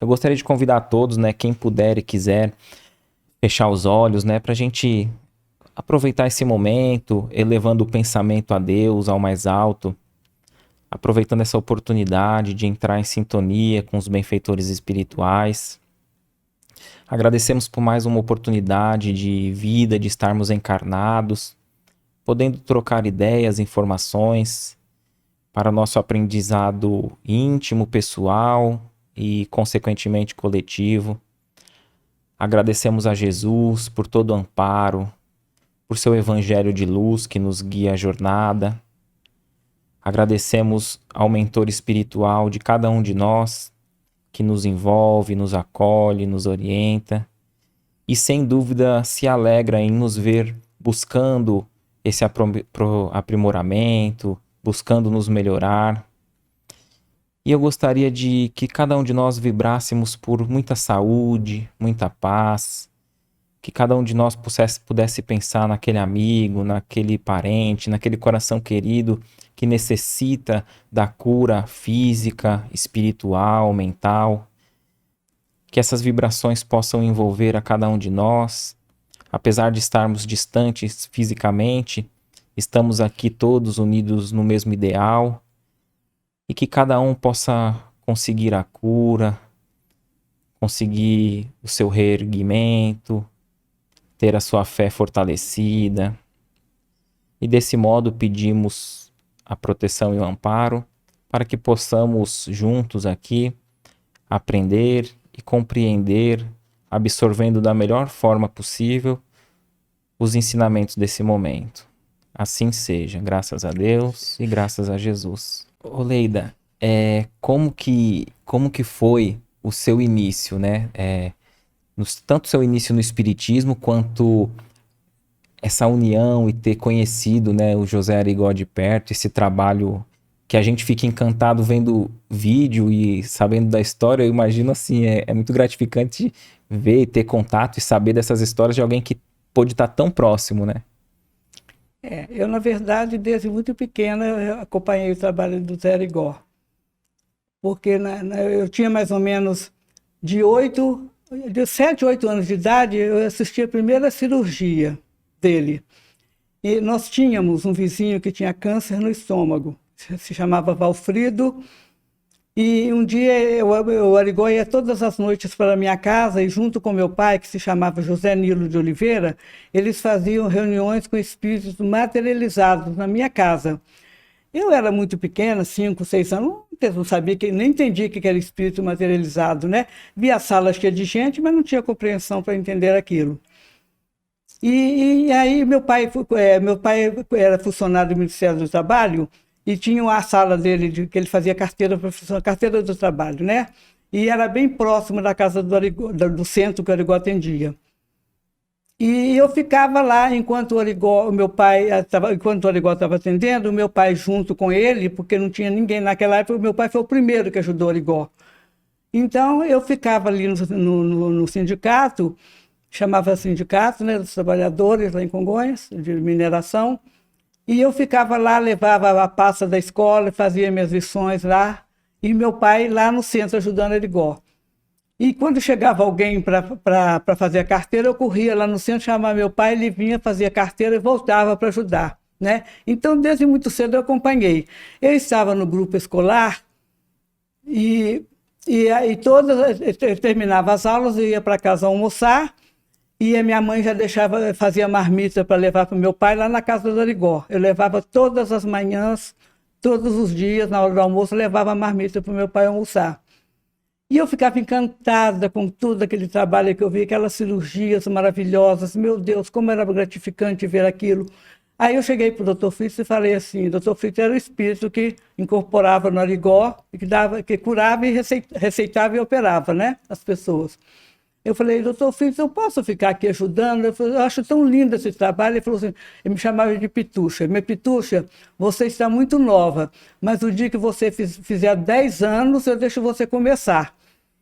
Eu gostaria de convidar todos, né, quem puder e quiser, fechar os olhos, né, para a gente aproveitar esse momento, elevando o pensamento a Deus, ao mais alto, aproveitando essa oportunidade de entrar em sintonia com os benfeitores espirituais. Agradecemos por mais uma oportunidade de vida, de estarmos encarnados, podendo trocar ideias, informações para nosso aprendizado íntimo, pessoal e, consequentemente, coletivo. Agradecemos a Jesus por todo o amparo, por seu evangelho de luz que nos guia a jornada. Agradecemos ao mentor espiritual de cada um de nós, que nos envolve, nos acolhe, nos orienta e, sem dúvida, se alegra em nos ver buscando esse aprimoramento, buscando nos melhorar. E eu gostaria de que cada um de nós vibrássemos por muita saúde, muita paz, que cada um de nós pudesse pensar naquele amigo, naquele parente, naquele coração querido que necessita da cura física, espiritual, mental. Que essas vibrações possam envolver a cada um de nós. Apesar de estarmos distantes fisicamente, estamos aqui todos unidos no mesmo ideal. E que cada um possa conseguir a cura, conseguir o seu reerguimento, ter a sua fé fortalecida. E desse modo pedimos a proteção e o amparo para que possamos juntos aqui aprender e compreender, absorvendo da melhor forma possível os ensinamentos desse momento. Assim seja, graças a Deus e graças a Jesus. Ô Leida, como que foi o seu início, né? Tanto o seu início no Espiritismo, quanto essa união e ter conhecido, né, o José Arigó de perto, esse trabalho que a gente fica encantado vendo vídeo e sabendo da história. Eu imagino assim, é muito gratificante ver e ter contato e saber dessas histórias de alguém que pôde estar tão próximo, né? Eu, na verdade, desde muito pequena, eu acompanhei o trabalho do Zé Arigó, porque eu tinha mais ou menos de 7, 8 anos de idade, eu assisti a primeira cirurgia dele. E nós tínhamos um vizinho que tinha câncer no estômago, se chamava Valfrido, e um dia o Arigó ia todas as noites para a minha casa, e junto com meu pai, que se chamava José Nilo de Oliveira, eles faziam reuniões com espíritos materializados na minha casa. Eu era muito pequena, 5, 6 anos, não sabia, nem entendia o que era espírito materializado, né? Via a sala cheia de gente, mas não tinha compreensão para entender aquilo. E aí meu pai era funcionário do Ministério do Trabalho, e tinha a sala dele, que ele fazia carteira do trabalho, né? E era bem próximo da casa do centro que o Arigó atendia. E eu ficava lá enquanto o Arigó estava atendendo, o meu pai junto com ele, porque não tinha ninguém naquela época, o meu pai foi o primeiro que ajudou o Arigó. Então eu ficava ali no sindicato, chamava sindicato, né, dos trabalhadores lá em Congonhas, de mineração, e eu ficava lá, levava a pasta da escola, fazia minhas lições lá, e meu pai lá no centro ajudando o Arigó. E quando chegava alguém para fazer a carteira, eu corria lá no centro, chamava meu pai, ele vinha, fazia a carteira e voltava para ajudar, né? Então, desde muito cedo eu acompanhei. Eu estava no grupo escolar e aí eu terminava as aulas, eu ia para casa almoçar, e a minha mãe já fazia marmita para levar para o meu pai lá na casa do Arigó. Eu levava todas as manhãs, todos os dias, na hora do almoço, eu levava a marmita para o meu pai almoçar. E eu ficava encantada com tudo aquele trabalho que eu vi, aquelas cirurgias maravilhosas. Meu Deus, como era gratificante ver aquilo. Aí eu cheguei para o Dr. Fritz e falei assim, o Dr. Fritz era o espírito que incorporava no Arigó, que curava e receitava e operava, né, as pessoas. Eu falei, doutor Fritz, eu posso ficar aqui ajudando? Eu acho tão lindo esse trabalho. Ele falou assim, ele me chamava de Pitucha. Minha Pitucha, você está muito nova, mas o dia que você fizer 10 anos, eu deixo você começar.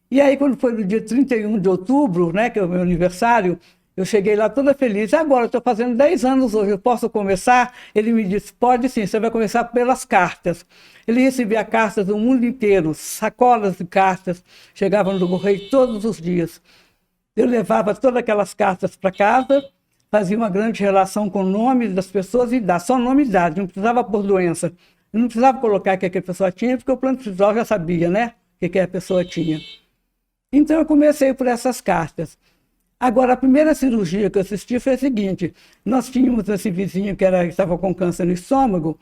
E aí, quando foi no dia 31 de outubro, né, que é o meu aniversário, Eu cheguei lá toda feliz. Agora, eu estou fazendo 10 anos hoje, eu posso começar? Ele me disse, pode sim, você vai começar pelas cartas. Ele recebia cartas do mundo inteiro, sacolas de cartas, chegavam no correio todos os dias. Eu levava todas aquelas cartas para casa, fazia uma grande relação com o nome das pessoas e idade, só nome e idade, não precisava pôr doença. Eu não precisava colocar o que a pessoa tinha, porque o plano visual já sabia, né? O que a pessoa tinha. Então, eu comecei por essas cartas. Agora, a primeira cirurgia que eu assisti foi a seguinte: nós tínhamos esse vizinho que estava com câncer no estômago,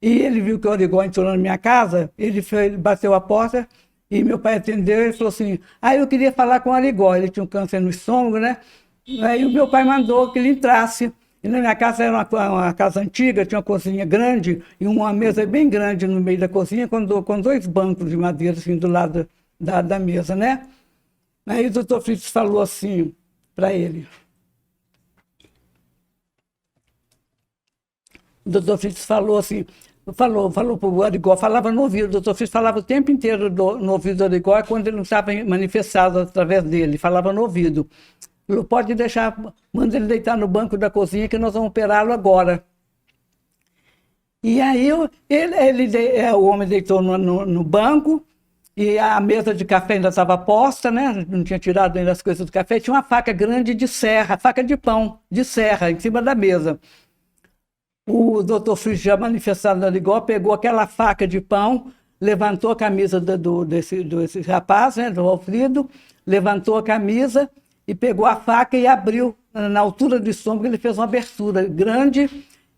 e ele viu que o Arigó entrou na minha casa, ele bateu a porta, e meu pai atendeu e falou assim: eu queria falar com o Arigó, ele tinha um câncer no estômago, né? Aí o meu pai mandou que ele entrasse. E na minha casa era uma casa antiga, tinha uma cozinha grande e uma mesa bem grande no meio da cozinha, com 2 bancos de madeira assim do lado da mesa, né? Aí o doutor Fritz falou assim para ele. O doutor Fritz falou assim, falou para o Arigó, falava no ouvido, o doutor Fritz falava o tempo inteiro no ouvido do Arigó, quando ele não estava manifestado através dele, falava no ouvido. Falou, pode deixar, manda ele deitar no banco da cozinha que nós vamos operá-lo agora. E aí o homem deitou no banco, e a mesa de café ainda estava posta, né? Não tinha tirado ainda as coisas do café, tinha uma faca grande de serra, faca de pão, de serra, em cima da mesa. O doutor Fritz, já manifestado no Arigó, pegou aquela faca de pão, levantou a camisa desse rapaz, né, do Alfredo, levantou a camisa e pegou a faca e abriu na altura do estômago. Ele fez uma abertura grande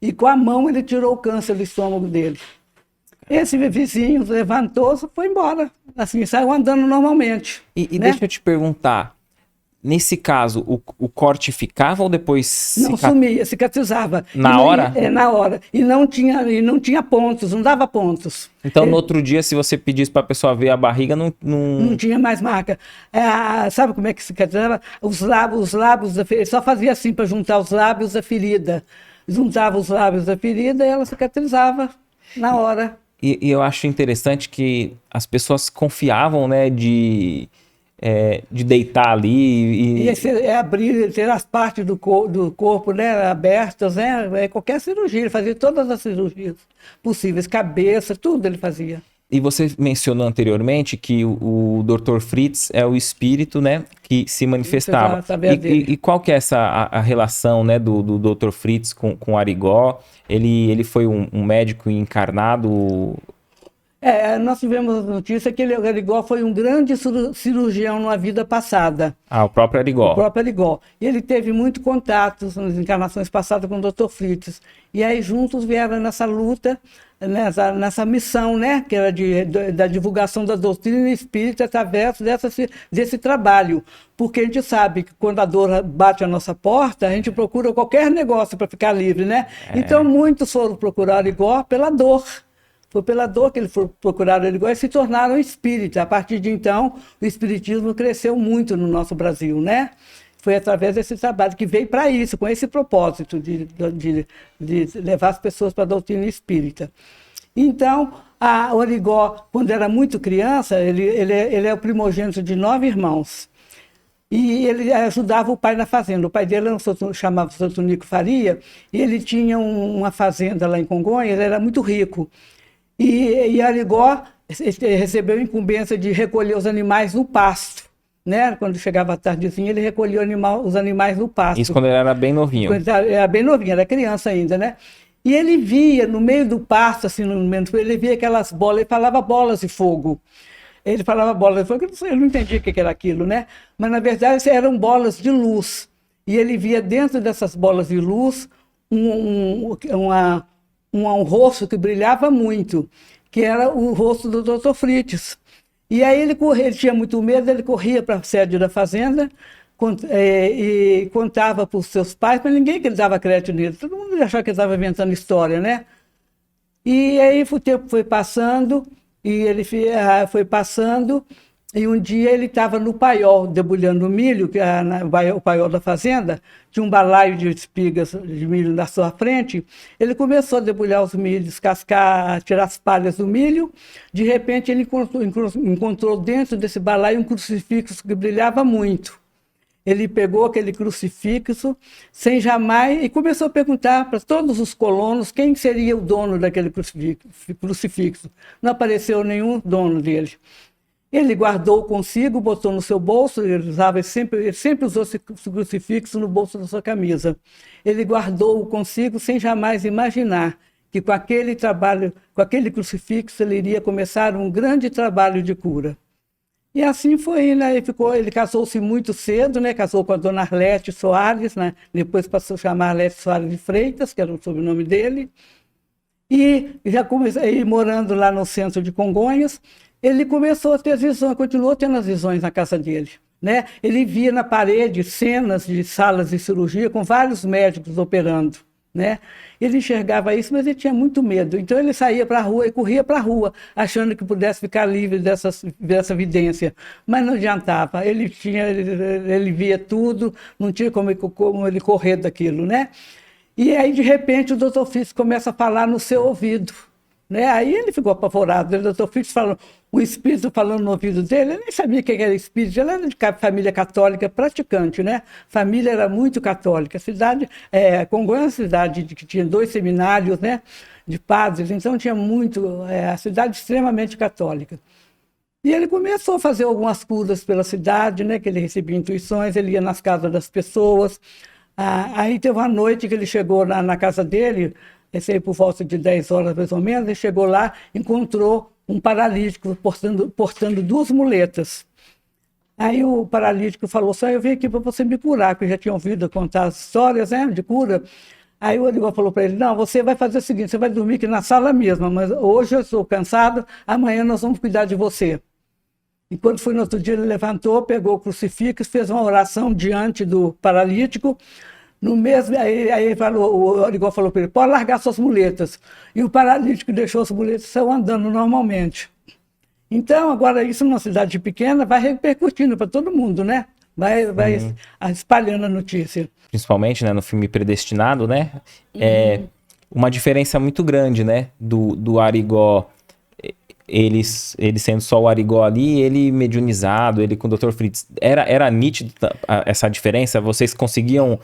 e com a mão ele tirou o câncer do estômago dele. Esse vizinho levantou-se e foi embora, assim, saiu andando normalmente. E né? deixa eu te perguntar, nesse caso, o corte ficava ou depois... Não, sumia, cicatrizava. Na hora? Na hora. E não tinha pontos, não dava pontos. Então, no outro dia, se você pedisse para a pessoa ver a barriga, não tinha mais marca. Sabe como é que cicatrizava? Os lábios da ferida, ele só fazia assim para juntar os lábios da ferida. Juntava os lábios da ferida e ela cicatrizava na hora. E eu acho interessante que as pessoas confiavam, né, de deitar ali e abrir, ter as partes do corpo, né, abertas, né, qualquer cirurgia, ele fazia todas as cirurgias possíveis, cabeça, tudo ele fazia. E você mencionou anteriormente que o Dr. Fritz é o espírito, né, que se manifestava. E qual que é a relação, né, do Dr. Fritz com o Arigó? Ele foi um médico encarnado... Nós tivemos notícia que o Arigó foi um grande cirurgião numa vida passada. O próprio Arigó. O próprio Arigó. E ele teve muito contato nas encarnações passadas com o Dr. Fritz. E aí juntos vieram nessa luta, nessa missão, né, que era da divulgação da doutrina espírita através desse trabalho. Porque a gente sabe que quando a dor bate a nossa porta, a gente procura qualquer negócio para ficar livre, né? Então muitos foram procurar o Arigó pela dor. Foi pela dor que eles procuraram o Arigó e se tornaram espíritas. A partir de então, o espiritismo cresceu muito no nosso Brasil, né? Foi através desse trabalho que veio para isso, com esse propósito de levar as pessoas para a doutrina espírita. Então, o Arigó, quando era muito criança, ele é o primogênito de 9 irmãos. E ele ajudava o pai na fazenda. O pai dele chamava Santo Nico Faria, e ele tinha uma fazenda lá em Congonhas, ele era muito rico. E Arigó recebeu a incumbência de recolher os animais no pasto, né? Quando chegava a tardezinha, ele recolhia os animais no pasto. Isso quando ele era bem novinho. Quando ele era bem novinho, era criança ainda, né? E ele via, no meio do pasto, assim, ele via aquelas bolas, ele falava bolas de fogo. Ele falava bolas de fogo, eu não entendia o que era aquilo, né? Mas, na verdade, eram bolas de luz. E ele via dentro dessas bolas de luz um rosto que brilhava muito, que era o rosto do Dr. Fritz. E aí ele tinha muito medo, ele corria para a sede da fazenda e contava para os seus pais, mas ninguém que ele dava crédito nele. Todo mundo achava que ele estava inventando história, né? E aí o tempo foi passando, e um dia ele estava no paiol, debulhando milho, que o paiol da fazenda, tinha um balaio de espigas de milho na sua frente. Ele começou a debulhar os milhos, descascar, tirar as palhas do milho. De repente, ele encontrou dentro desse balaio um crucifixo que brilhava muito. ele pegou aquele crucifixo sem jamais e começou a perguntar para todos os colonos quem seria o dono daquele crucifixo. Não apareceu nenhum dono dele. Ele guardou consigo, botou no seu bolso, ele sempre usou esse crucifixo no bolso da sua camisa. Ele guardou-o consigo sem jamais imaginar que com aquele trabalho, com aquele crucifixo, ele iria começar um grande trabalho de cura. E assim foi, né? Ele casou-se muito cedo, né? Casou com a dona Arlete Soares, né? Depois passou a chamar Arlete Soares de Freitas, que era o sobrenome dele. E já começou, morando lá no centro de Congonhas, ele começou a ter as visões, continuou tendo as visões na casa dele, né? Ele via na parede cenas de salas de cirurgia com vários médicos operando, né? Ele enxergava isso, mas ele tinha muito medo. Então ele saía para a rua e corria para a rua, achando que pudesse ficar livre dessa vidência. Mas não adiantava. Ele via tudo, não tinha como ele correr daquilo, né? E aí, de repente, o doutor Fritz começa a falar no seu ouvido, né? Aí ele ficou apavorado. O doutor Fritz falou, o espírito falando no ouvido dele, ele nem sabia quem era espírito, ele era de família católica praticante, né? Família era muito católica. A cidade, Congonhas é uma cidade que tinha 2 seminários, né? De padres, então tinha muito, a cidade extremamente católica. E ele começou a fazer algumas curas pela cidade, né? Que ele recebia intuições, ele ia nas casas das pessoas. Aí teve uma noite que ele chegou na casa dele, esse aí por volta de 10 horas mais ou menos, ele chegou lá, encontrou um paralítico portando 2 muletas. Aí o paralítico falou, só eu vim aqui para você me curar, porque eu já tinha ouvido contar as histórias, né, de cura. Aí o Arigó falou para ele, não, você vai fazer o seguinte, você vai dormir aqui na sala mesmo, mas hoje eu estou cansado, amanhã nós vamos cuidar de você. E quando foi no outro dia, ele levantou, pegou o crucifixo, fez uma oração diante do paralítico. No mesmo, aí o Arigó falou para ele, pode largar suas muletas. E o paralítico deixou as muletas e saiu andando normalmente. Então, agora, isso numa cidade pequena vai repercutindo para todo mundo, né? Vai espalhando a notícia. Principalmente, né, no filme Predestinado, né? É uma diferença muito grande, né? Do Arigó, ele sendo só o Arigó ali, ele mediunizado, ele com o Dr. Fritz. Era nítido essa diferença? Vocês conseguiam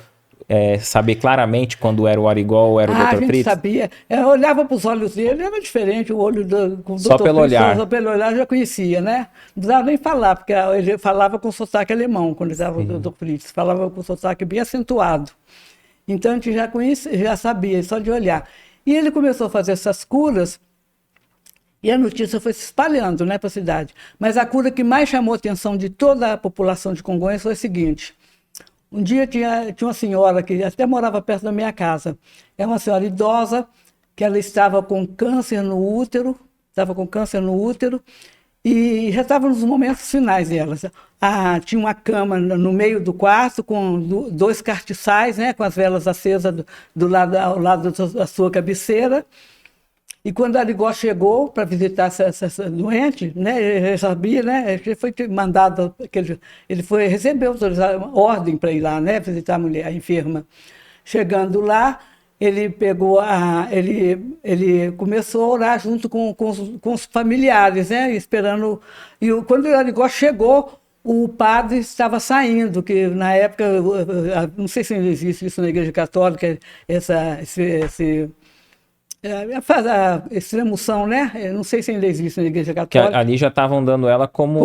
saber claramente quando era o Arigó ou era o Dr. Fritz? A gente sabia. Eu olhava para os olhos dele, era diferente, o olho com o Só Dr. pelo Fritz, olhar. Só pelo olhar já conhecia, né? Não precisava nem falar, porque ele falava com sotaque alemão, quando ele estava o Dr. Fritz. Falava com sotaque bem acentuado. Então a gente já conhecia, já sabia, só de olhar. E ele começou a fazer essas curas, e a notícia foi se espalhando, né, para a cidade. Mas a cura que mais chamou a atenção de toda a população de Congonhas foi a seguinte. Um dia tinha uma senhora que até morava perto da minha casa. É uma senhora idosa, que ela estava com câncer no útero, e já estava nos momentos finais dela. Tinha uma cama no meio do quarto com 2 castiçais, né, com as velas acesas ao lado da sua cabeceira. E quando a Arigó chegou para visitar essa doente, né, ele sabia, né, ele foi mandado, recebeu ordem para ir lá, né, visitar a mulher, a enferma. Chegando lá, ele começou a orar junto com os familiares, né, esperando. E quando a Arigó chegou, o padre estava saindo, que na época, não sei se ainda existe isso na Igreja Católica, a extremoção, né? Eu não sei se ainda existe na Igreja Católica. Que ali já estavam dando ela como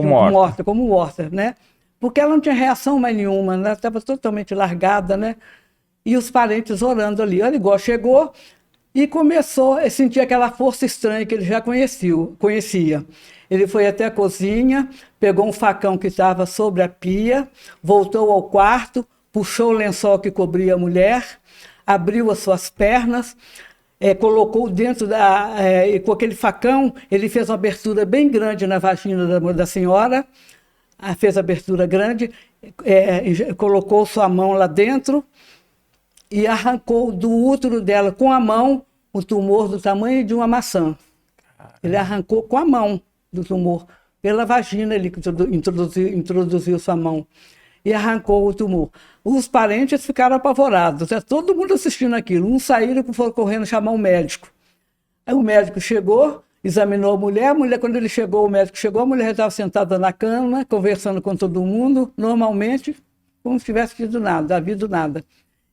morta. Como morta, né? Porque ela não tinha reação mais nenhuma, ela estava totalmente largada, né? E os parentes orando ali. O Arigó chegou e começou a sentir aquela força estranha que ele já conhecia. Ele foi até a cozinha, pegou um facão que estava sobre a pia, voltou ao quarto, puxou o lençol que cobria a mulher, abriu as suas pernas, colocou dentro com aquele facão, ele fez uma abertura bem grande na vagina da senhora, fez a abertura grande, colocou sua mão lá dentro e arrancou do útero dela com a mão o tumor do tamanho de uma maçã. Ele arrancou com a mão do tumor, pela vagina ele introduziu sua mão e arrancou o tumor. Os parentes ficaram apavorados, todo mundo assistindo aquilo. Uns saíram e foram correndo chamar um médico. Aí o médico chegou, examinou a mulher, quando o médico chegou, a mulher estava sentada na cama, conversando com todo mundo, normalmente, como se tivesse tido nada, havido nada.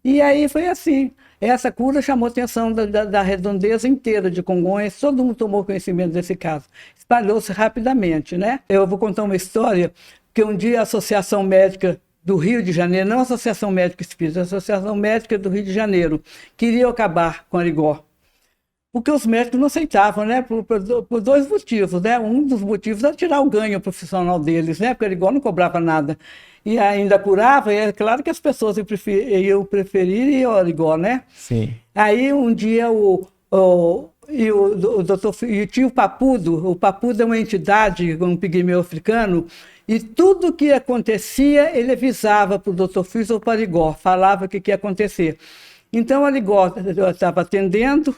E aí foi assim. Essa cura chamou a atenção da redondeza inteira de Congonhas, todo mundo tomou conhecimento desse caso. Espalhou-se rapidamente, né? Eu vou contar uma história, que um dia a Associação Médica do Rio de Janeiro, não a Associação Médica Espírita, a Associação Médica do Rio de Janeiro, queria acabar com Arigó. Porque os médicos não aceitavam, né? Por dois motivos, né? Um dos motivos era tirar o ganho profissional deles, né? Porque o Arigó não cobrava nada. E ainda curava, e é claro que as pessoas iam preferir o Arigó, né? Sim. Aí um dia tinha o Papudo é uma entidade, um pigmeu africano, e tudo que acontecia, ele avisava para o Dr. Fiz ou para o Arigó, falava o que ia acontecer. Então o Arigó estava atendendo,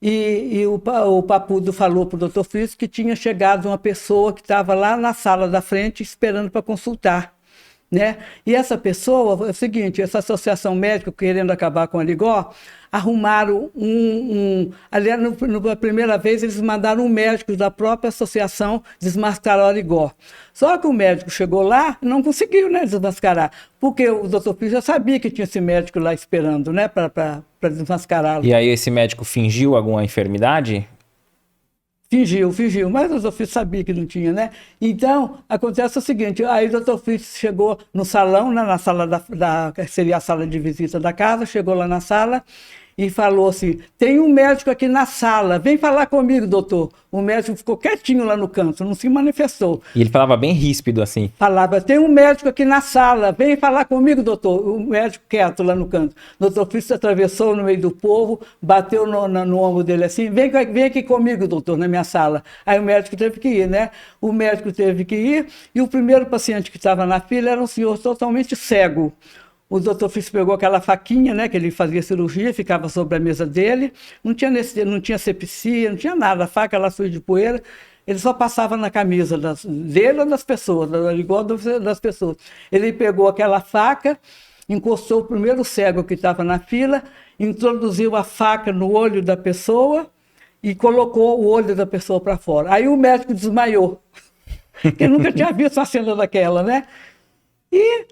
e o Papudo falou para o Dr. Fritz que tinha chegado uma pessoa que estava lá na sala da frente esperando para consultar, né? E essa pessoa, é o seguinte, essa associação médica querendo acabar com o Arigó, arrumaram aliás, na primeira vez eles mandaram um médico da própria associação desmascarar o Arigó. Só que o médico chegou lá e não conseguiu, né, desmascarar, porque o Dr. Fritz já sabia que tinha esse médico lá esperando, né, para desmascará-lo. E aí esse médico fingiu alguma enfermidade? Fingiu, mas o Dr. Fritz sabia que não tinha, né? Então, acontece o seguinte, aí o Dr. Fritz chegou no salão, né, na sala seria a sala de visita da casa, chegou lá na sala e falou assim, tem um médico aqui na sala, vem falar comigo, doutor. O médico ficou quietinho lá no canto, não se manifestou. E ele falava bem ríspido assim. Falava, tem um médico aqui na sala, vem falar comigo, doutor. O médico quieto lá no canto. O doutor Fritz atravessou no meio do povo, bateu no ombro dele assim, vem aqui comigo, doutor, na minha sala. Aí o médico teve que ir, né? O médico teve que ir e o primeiro paciente que estava na fila era um senhor totalmente cego. O doutor Fritz pegou aquela faquinha, né, que ele fazia cirurgia, ficava sobre a mesa dele, não tinha sepsia, não tinha nada, a faca lá suja de poeira, ele só passava na camisa dele ou das pessoas, igual das pessoas. Ele pegou aquela faca, encostou o primeiro cego que estava na fila, introduziu a faca no olho da pessoa e colocou o olho da pessoa para fora. Aí o médico desmaiou, porque nunca tinha visto uma cena daquela, né? E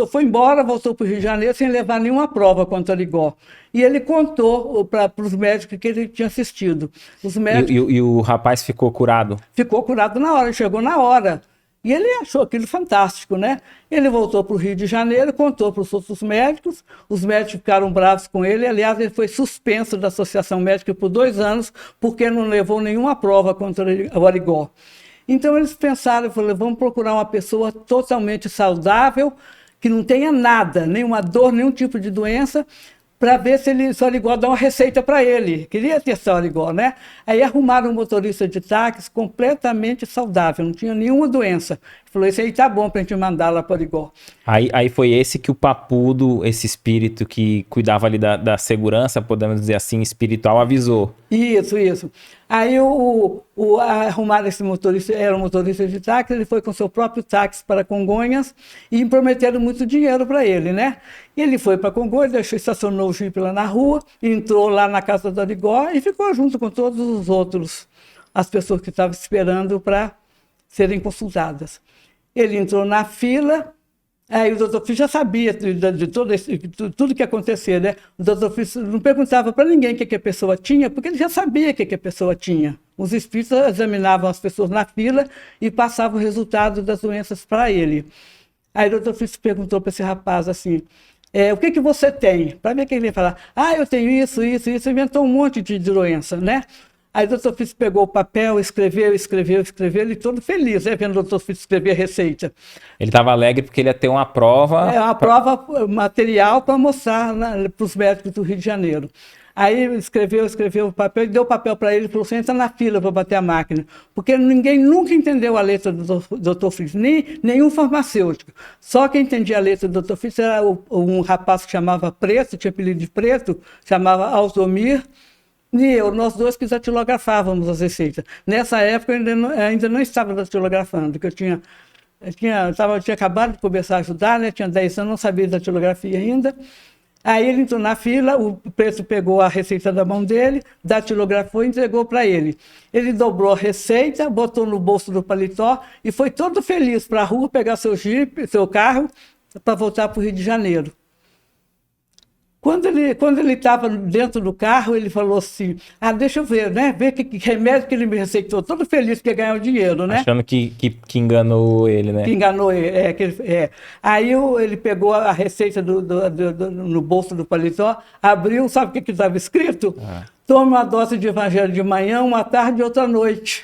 foi embora, voltou para o Rio de Janeiro sem levar nenhuma prova contra o Arigó. E ele contou para os médicos que ele tinha assistido. Os médicos... E o rapaz ficou curado? Ficou curado na hora, chegou na hora. E ele achou aquilo fantástico, né? Ele voltou para o Rio de Janeiro, contou para os outros médicos, os médicos ficaram bravos com ele. Aliás, ele foi suspenso da Associação Médica por 2 anos, porque não levou nenhuma prova contra o Arigó. Então eles pensaram, falaram, vamos procurar uma pessoa totalmente saudável, que não tenha nada, nenhuma dor, nenhum tipo de doença, para ver se o Arigó dá uma receita para ele. Queria testar o Arigó, né? Aí arrumaram um motorista de táxi completamente saudável, não tinha nenhuma doença. Falou, esse aí tá bom para a gente mandar lá para o Arigó. Aí foi esse que o Papudo, esse espírito que cuidava ali da segurança, podemos dizer assim, espiritual, avisou. Isso. Aí arrumaram esse motorista, era um motorista de táxi, ele foi com seu próprio táxi para Congonhas e prometeram muito dinheiro para ele, né? E ele foi para Congonhas, estacionou o jipe lá na rua, entrou lá na casa do Arigó e ficou junto com todos os outros, as pessoas que estavam esperando para serem consultadas. Ele entrou na fila, aí o doutor Fritz já sabia de tudo que ia acontecer, né? O doutor Fritz não perguntava para ninguém o que a pessoa tinha, porque ele já sabia o que a pessoa tinha. Os espíritos examinavam as pessoas na fila e passavam o resultado das doenças para ele. Aí o doutor Fritz perguntou para esse rapaz assim, o que você tem? Para ver o que ele ia falar. Eu tenho isso, inventou um monte de doença, né? Aí o doutor Fritz pegou o papel, escreveu, ele todo feliz, né, vendo o doutor Fritz escrever a receita. Ele estava alegre porque ele ia ter uma prova... uma prova material para mostrar para os médicos do Rio de Janeiro. Aí escreveu o papel, deu o papel para ele e falou, você entra na fila para bater a máquina. Porque ninguém nunca entendeu a letra do doutor Fritz, nenhum farmacêutico. Só quem entendia a letra do doutor Fritz era um rapaz que chamava Preto, tinha apelido de Preto, chamava Altomir, e nós dois que datilografávamos as receitas. Nessa época eu ainda não estava datilografando, porque eu tinha acabado de começar a ajudar, né? Tinha 10 anos, não sabia datilografia ainda. Aí ele entrou na fila, o preto pegou a receita da mão dele, datilografou e entregou para ele. Ele dobrou a receita, botou no bolso do paletó e foi todo feliz para a rua pegar seu jipe, seu carro, para voltar para o Rio de Janeiro. Quando ele estava dentro do carro, ele falou assim, deixa eu ver, né? Ver que remédio que ele me receitou, todo feliz que ia ganhar o dinheiro, né? Achando que enganou ele, né? Que enganou ele, Aí ele pegou a receita no bolso do paletó, abriu, sabe o que estava escrito? Tome uma dose de evangelho de manhã, uma tarde e outra noite.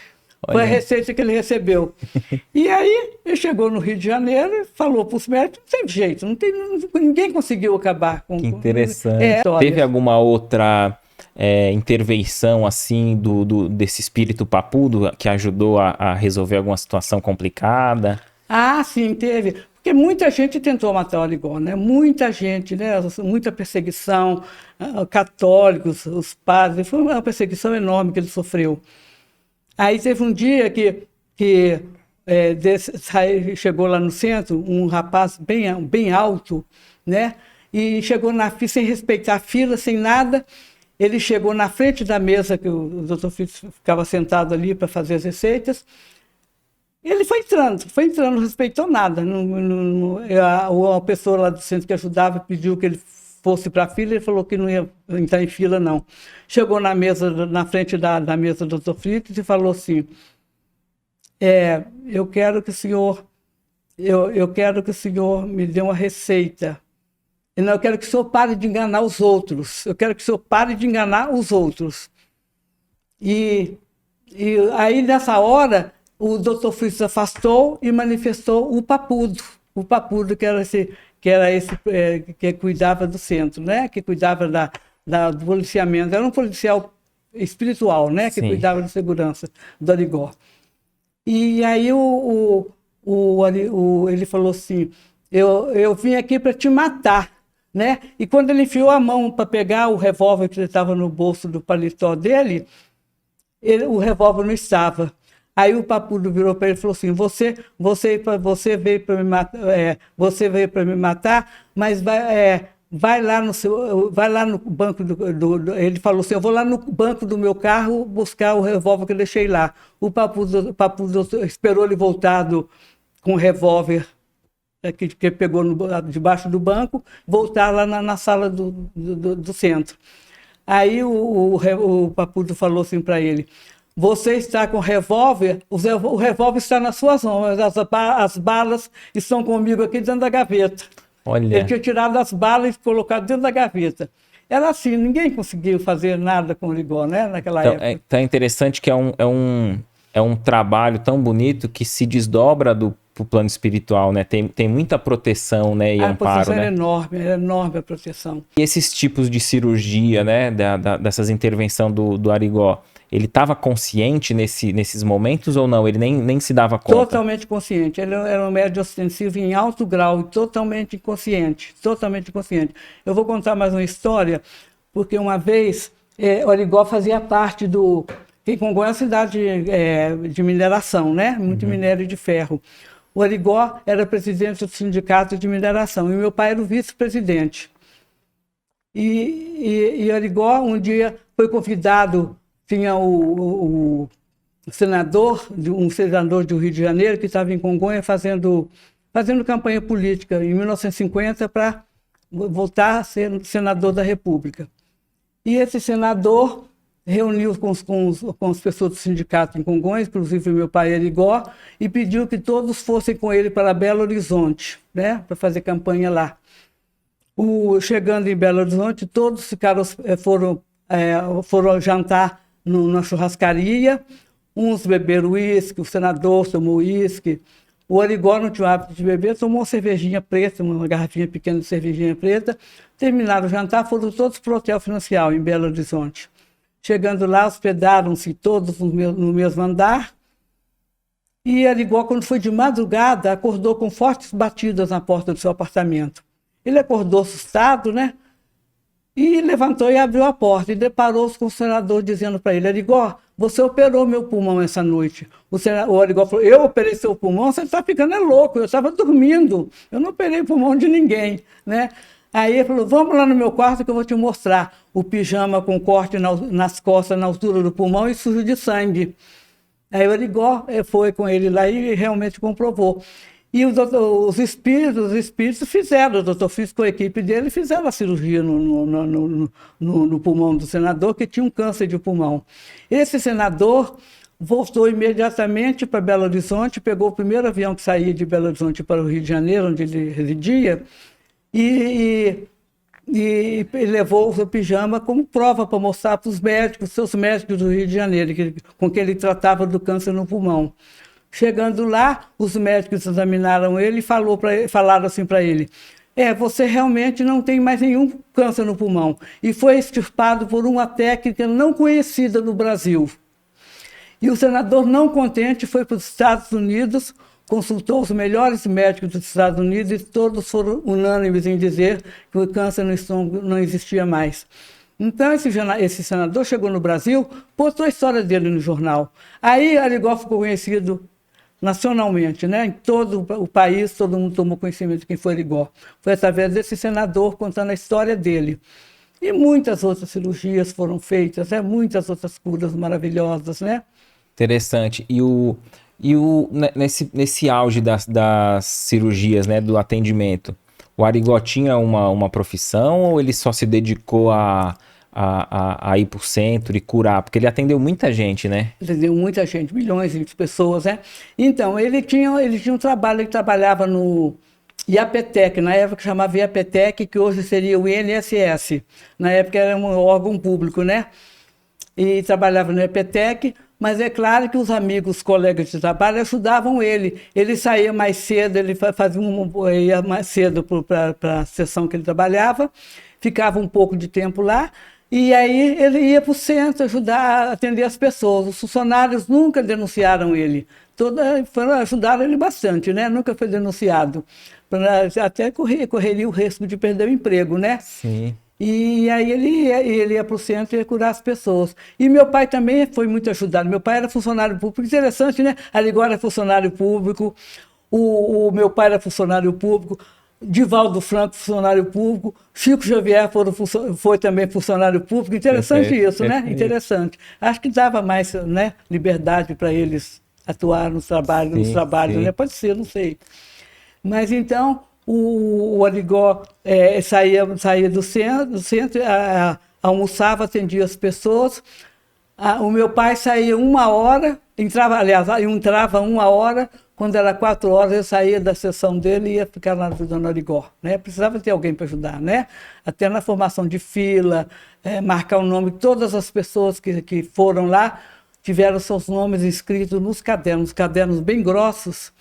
Foi a receita que ele recebeu. E aí, ele chegou no Rio de Janeiro e falou para os médicos, não teve jeito, ninguém conseguiu acabar com... Que interessante. Teve alguma outra intervenção, assim, desse espírito papudo que ajudou a resolver alguma situação complicada? Sim, teve. Porque muita gente tentou matar o Arigó, né? Muita gente, né? Muita perseguição, católicos, os padres, foi uma perseguição enorme que ele sofreu. Aí teve um dia que chegou lá no centro um rapaz bem alto, né? E chegou na fila, sem respeitar a fila, sem nada. Ele chegou na frente da mesa que o doutor Fritz ficava sentado ali para fazer as receitas. Ele foi entrando, não respeitou nada. A pessoa lá do centro que ajudava pediu que ele fosse para a fila, ele falou que não ia entrar em fila, não. Chegou na frente da mesa do Dr. Fritz e falou assim, eu quero que o senhor me dê uma receita. Não, eu quero que o senhor pare de enganar os outros. Eu quero que o senhor pare de enganar os outros. E aí, nessa hora, o Dr. Fritz afastou e manifestou o Papudo. O Papudo, que era esse que cuidava do centro, né? Que cuidava do policiamento. Era um policial espiritual, né? Que cuidava da segurança do Arigó. E aí ele falou assim, eu vim aqui para te matar, né? E quando ele enfiou a mão para pegar o revólver que estava no bolso do paletó dele, o revólver não estava. Aí o Papudo virou para ele e falou assim, você veio para me matar, mas vai lá no banco ele falou assim, eu vou lá no banco do meu carro buscar o revólver que eu deixei lá. O Papudo esperou ele voltar com o revólver que pegou debaixo do banco, voltar lá na sala do centro. Aí o Papudo falou assim para ele, você está com revólver, o revólver está nas suas mãos, as balas estão comigo aqui dentro da gaveta. Olha. Ele tinha tirado as balas e colocado dentro da gaveta. Era assim, ninguém conseguiu fazer nada com o Arigó, né, naquela época. Então é interessante que é um trabalho tão bonito que se desdobra pro plano espiritual, né? Tem muita proteção, né, e amparo, proteção, né? era enorme a proteção. E esses tipos de cirurgia, né, dessas intervenções do Arigó, ele estava consciente nesses momentos ou não? Ele nem se dava conta? Totalmente consciente. Ele era um médium ostensivo em alto grau e totalmente inconsciente. Totalmente inconsciente. Eu vou contar mais uma história, porque uma vez o Arigó fazia parte do... Quem Congonha é uma cidade de mineração, né? Muito minério de ferro. O Arigó era presidente do sindicato de mineração e meu pai era o vice-presidente. E o Arigó um dia foi convidado, tinha um senador do Rio de Janeiro que estava em Congonha fazendo campanha política em 1950 para voltar a ser senador da República. E esse senador reuniu com as pessoas do sindicato em Congonhas, inclusive meu pai Arigó, e pediu que todos fossem com ele para Belo Horizonte, né, para fazer campanha lá. Chegando em Belo Horizonte, todos foram jantar na churrascaria, uns beberam uísque, o senador tomou uísque, o Arigó não tinha o hábito de beber, tomou uma cervejinha preta, uma garrafinha pequena de cervejinha preta, terminaram o jantar, foram todos para o Hotel Financial, em Belo Horizonte. Chegando lá, hospedaram-se todos no mesmo andar, e Arigó, quando foi de madrugada, acordou com fortes batidas na porta do seu apartamento. Ele acordou assustado, né? E levantou e abriu a porta e deparou-se com o senador dizendo para ele, Arigó, você operou meu pulmão essa noite. O Arigó falou, eu operei seu pulmão? Você está ficando louco, eu estava dormindo, eu não operei o pulmão de ninguém, né? Aí ele falou, vamos lá no meu quarto que eu vou te mostrar o pijama com corte nas costas, na altura do pulmão e sujo de sangue. Aí o Arigó foi com ele lá e realmente comprovou. E os espíritos fizeram, o doutor Fis com a equipe dele, fizeram a cirurgia no pulmão do senador, que tinha um câncer de pulmão. Esse senador voltou imediatamente para Belo Horizonte, pegou o primeiro avião que saía de Belo Horizonte para o Rio de Janeiro, onde ele residia, e levou o seu pijama como prova para mostrar para os médicos, seus médicos do Rio de Janeiro, com quem ele tratava do câncer no pulmão. Chegando lá, os médicos examinaram ele e falaram assim para ele, você realmente não tem mais nenhum câncer no pulmão. E foi extirpado por uma técnica não conhecida no Brasil. E o senador, não contente, foi para os Estados Unidos, consultou os melhores médicos dos Estados Unidos e todos foram unânimes em dizer que o câncer no estômago não existia mais. Então, esse senador chegou no Brasil, postou a história dele no jornal. Aí, Arigó ficou conhecido nacionalmente, né? Em todo o país, todo mundo tomou conhecimento de quem foi Arigó. Foi através desse senador contando a história dele. E muitas outras cirurgias foram feitas, muitas outras curas maravilhosas, né? Interessante. Nesse auge das cirurgias, né, do atendimento, o Arigó tinha uma profissão ou ele só se dedicou a ir para o centro e curar? Porque ele atendeu muita gente, né? Atendeu muita gente, milhões de pessoas, né? Então, ele tinha um trabalho, ele trabalhava no IAPTEC, na época chamava IAPTEC, que hoje seria o INSS. Na época era um órgão público, né? E trabalhava no IAPTEC, mas é claro que os amigos, os colegas de trabalho ajudavam ele. Ele saía mais cedo, ele ia mais cedo para a sessão que ele trabalhava, ficava um pouco de tempo lá, e aí ele ia para o centro ajudar a atender as pessoas. Os funcionários nunca denunciaram ele. Ajudaram ele bastante, né? Nunca foi denunciado. Até correria o risco de perder o emprego, né? Sim. E aí ele ia para o centro e ia curar as pessoas. E meu pai também foi muito ajudado. Meu pai era funcionário público. Interessante, né? Arigó era funcionário público. O meu pai era funcionário público. Divaldo Franco, funcionário público. Chico Xavier foi também funcionário público. Interessante isso, né? Interessante. Acho que dava mais, né, liberdade para eles atuar nos trabalhos, né? Pode ser, não sei. Mas então, o Arigó saía do centro, almoçava, atendia as pessoas. O meu pai saía 1 hora, entrava 1 hora, quando era 4 horas eu saía da sessão dele e ia ficar lá ajudando o Arigó, né? Precisava ter alguém para ajudar, né? Até na formação de fila, marcar o nome de todas as pessoas que foram lá, tiveram seus nomes escritos nos cadernos bem grossos,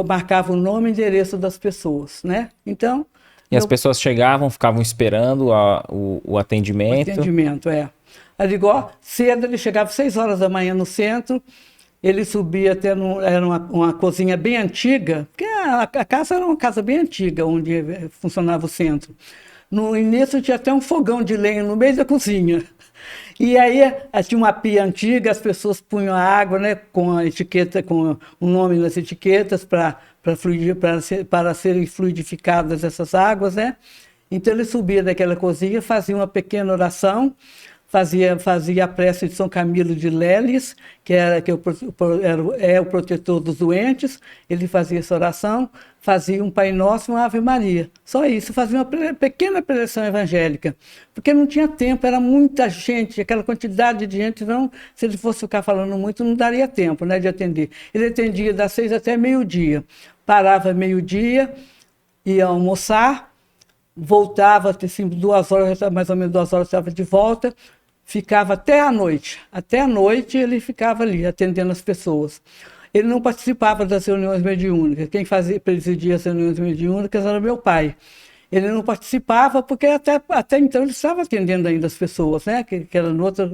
marcava o nome e endereço das pessoas, né? Então... E as pessoas chegavam, ficavam esperando o atendimento? O atendimento, Arigó, cedo, ele chegava às 6 horas da manhã no centro, ele subia até, era uma cozinha bem antiga, porque a casa era uma casa bem antiga, onde funcionava o centro. No início tinha até um fogão de lenha no meio da cozinha. E aí tinha uma pia antiga, as pessoas punham a água, né, com a etiqueta, com o nome nas etiquetas para serem fluidificadas essas águas, né? Então ele subia daquela cozinha, fazia uma pequena oração, fazia a prece de São Camilo de Leles, que é o protetor dos doentes. Ele fazia essa oração, fazia um Pai Nosso e uma Ave Maria. Só isso, fazia uma pequena preleção evangélica, porque não tinha tempo, era muita gente, aquela quantidade de gente, não, se ele fosse ficar falando muito, não daria tempo, né, de atender. Ele atendia das 6 até meio-dia, parava meio-dia, ia almoçar, voltava, assim, 2 horas, mais ou menos 2 horas estava de volta, ficava até a noite. Até a noite ele ficava ali, atendendo as pessoas. Ele não participava das reuniões mediúnicas. Quem presidia as reuniões mediúnicas era meu pai. Ele não participava porque até então ele estava atendendo ainda as pessoas, né? Que era no outro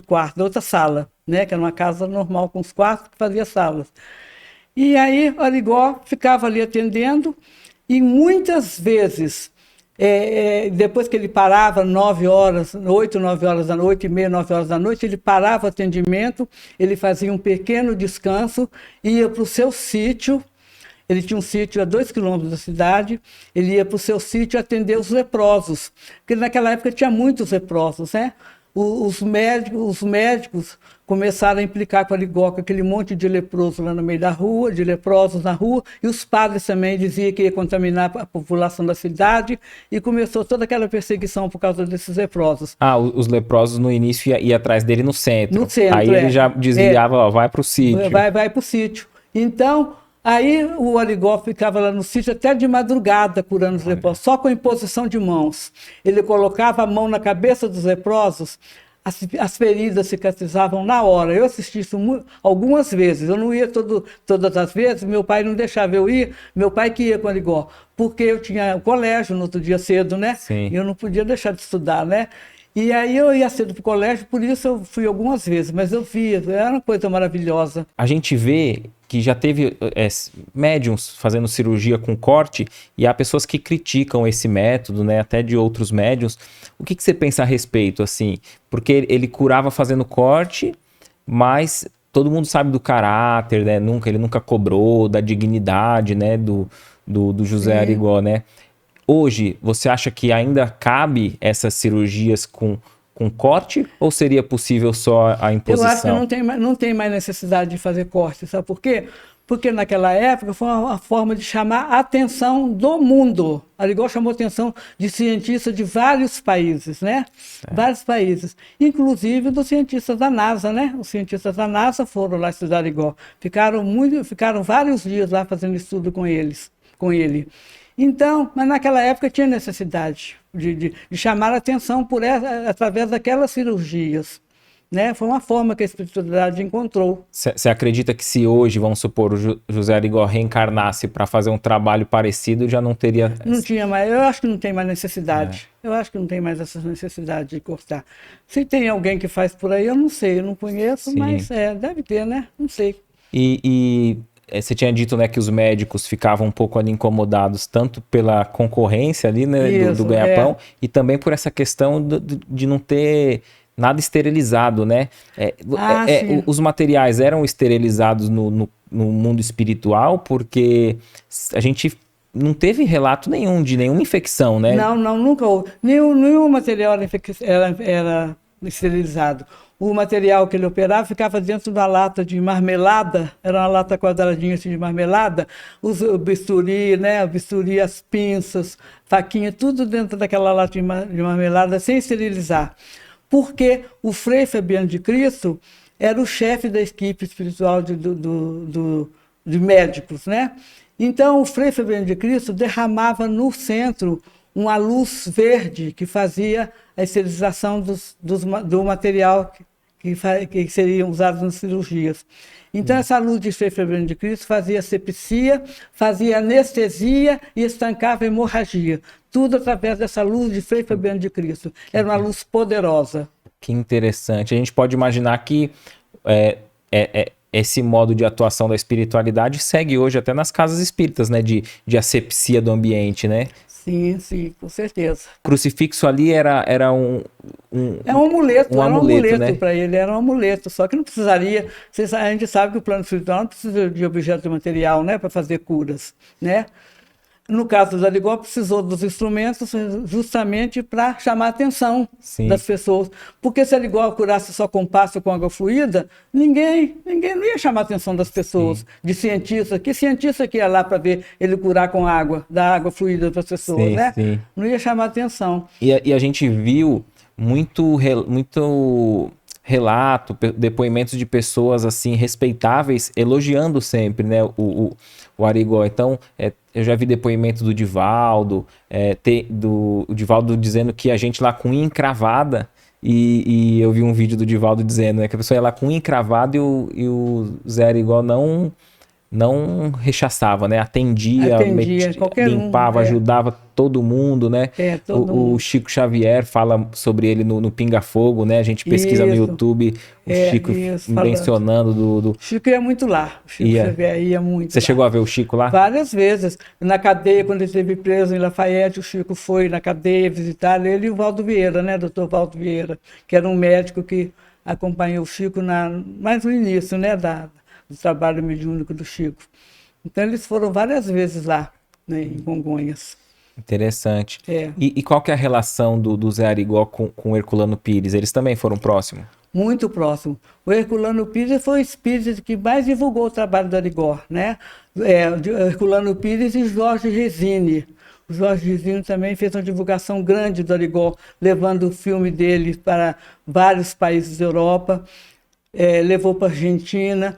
quarto, na outra sala, né? Que era uma casa normal com os quartos que fazia salas. E aí o Arigó ficava ali atendendo e muitas vezes, depois que ele parava 9 horas, 8, 9 horas da noite, 8h30, 9 horas da noite, ele parava o atendimento, ele fazia um pequeno descanso, ia para o seu sítio Ele tinha um sítio a 2 quilômetros da cidade, ele ia para o seu sítio atender os leprosos, porque naquela época tinha muitos leprosos, né? Os médicos começaram a implicar com a Arigó, com aquele monte de leproso lá no meio da rua, de leprosos na rua, e os padres também diziam que ia contaminar a população da cidade, e começou toda aquela perseguição por causa desses leprosos. Ah, os leprosos no início ia atrás dele no centro. No centro, aí ele já desviava, ó, vai para o sítio. Vai para o sítio. Então, aí o Arigó ficava lá no sítio até de madrugada curando os leprosos, só com imposição de mãos. Ele colocava a mão na cabeça dos leprosos, as feridas cicatrizavam na hora. Eu assisti isso algumas vezes, eu não ia todas as vezes, meu pai não deixava eu ir, meu pai que ia com o Arigó, porque eu tinha o colégio no outro dia cedo, né? Sim. E eu não podia deixar de estudar, né? E aí eu ia cedo para o colégio, por isso eu fui algumas vezes, mas eu via, era uma coisa maravilhosa. A gente vê que já teve médiums fazendo cirurgia com corte e há pessoas que criticam esse método, né, até de outros médiums. O que você pensa a respeito, assim? Porque ele curava fazendo corte, mas todo mundo sabe do caráter, né? Ele nunca cobrou, da dignidade, né, do José Arigó, né? Hoje, você acha que ainda cabe essas cirurgias com corte ou seria possível só a imposição? Eu acho que não tem mais necessidade de fazer corte, sabe por quê? Porque naquela época foi uma forma de chamar a atenção do mundo. Arigó chamou a atenção de cientistas de vários países, né? Vários países, inclusive dos cientistas da NASA, né? Os cientistas da NASA foram lá estudar Arigó. Ficaram vários dias lá fazendo estudo com ele. Então, mas naquela época tinha necessidade de chamar a atenção através daquelas cirurgias. Né? Foi uma forma que a espiritualidade encontrou. Você acredita que se hoje, vamos supor, o José Arigó reencarnasse para fazer um trabalho parecido, já não teria... Não tinha mais, eu acho que não tem mais necessidade. Eu acho que não tem mais essa necessidade de cortar. Se tem alguém que faz por aí, eu não sei, eu não conheço, Sim. Mas deve ter, né? Não sei. E você tinha dito, né, que os médicos ficavam um pouco ali incomodados, tanto pela concorrência ali, né, do ganha-pão, e também por essa questão de não ter nada esterilizado, né? Os materiais eram esterilizados no mundo espiritual, porque a gente não teve relato nenhum de nenhuma infecção, né? Não, nunca houve. Nenhum material era esterilizado. O material que ele operava ficava dentro da lata de marmelada, era uma lata quadradinha assim de marmelada, o bisturi, né, as pinças, faquinha, tudo dentro daquela lata de marmelada, sem esterilizar. Porque o Frei Fabiano de Cristo era o chefe da equipe espiritual de médicos, né? Então, o Frei Fabiano de Cristo derramava no centro uma luz verde que fazia a esterilização do material que seriam usados nas cirurgias. Então, essa luz de Frei Fabiano de Cristo fazia asepsia, fazia anestesia e estancava a hemorragia. Tudo através dessa luz de Frei Fabiano de Cristo. Era uma luz poderosa. Que interessante. A gente pode imaginar que esse modo de atuação da espiritualidade segue hoje até nas casas espíritas, né? De asepsia do ambiente, né? Sim, com certeza. O crucifixo ali era um amuleto, era um amuleto, né? Para ele, era um amuleto, só que não precisaria, a gente sabe que o plano espiritual não precisa de objeto material, né, para fazer curas, né? No caso do Arigó, precisou dos instrumentos justamente para chamar a atenção das pessoas. Porque se Arigó curasse só com pasto com água fluida, ninguém não ia chamar a atenção das pessoas, de cientista. Que cientista que ia lá para ver ele curar com água, dar água fluida para as pessoas, né? Sim. Não ia chamar a atenção. E a gente viu muito relato, depoimentos de pessoas assim respeitáveis, elogiando sempre, né, o Arigó. Então, eu já vi depoimento do Divaldo, o Divaldo dizendo que a gente lá com unha encravada, e eu vi um vídeo do Divaldo dizendo, né, que a pessoa ia lá com unha encravada e o Zé Arigó não rechaçava, né? Atendia limpava, ajudava todo mundo, né? O Chico Xavier fala sobre ele no Pinga Fogo, né? A gente pesquisa no YouTube o Chico mencionando do... Chico ia muito lá, o Chico Xavier ia muito. Você chegou a ver o Chico lá? Várias vezes. Na cadeia, quando ele esteve preso em Lafayette, o Chico foi na cadeia visitar ele e o Valdo Vieira, né? Dr. Valdo Vieira, que era um médico que acompanhou o Chico mais no início, né? Do trabalho mediúnico do Chico. Então eles foram várias vezes lá, né, em Congonhas. Interessante. É. E qual que é a relação do Zé Arigó com o Herculano Pires? Eles também foram próximos? Muito próximo. O Herculano Pires foi o espírito que mais divulgou o trabalho do Arigó, né? Herculano Pires e Jorge Resini. O Jorge Resini também fez uma divulgação grande do Arigó, levando o filme dele para vários países da Europa, levou para a Argentina.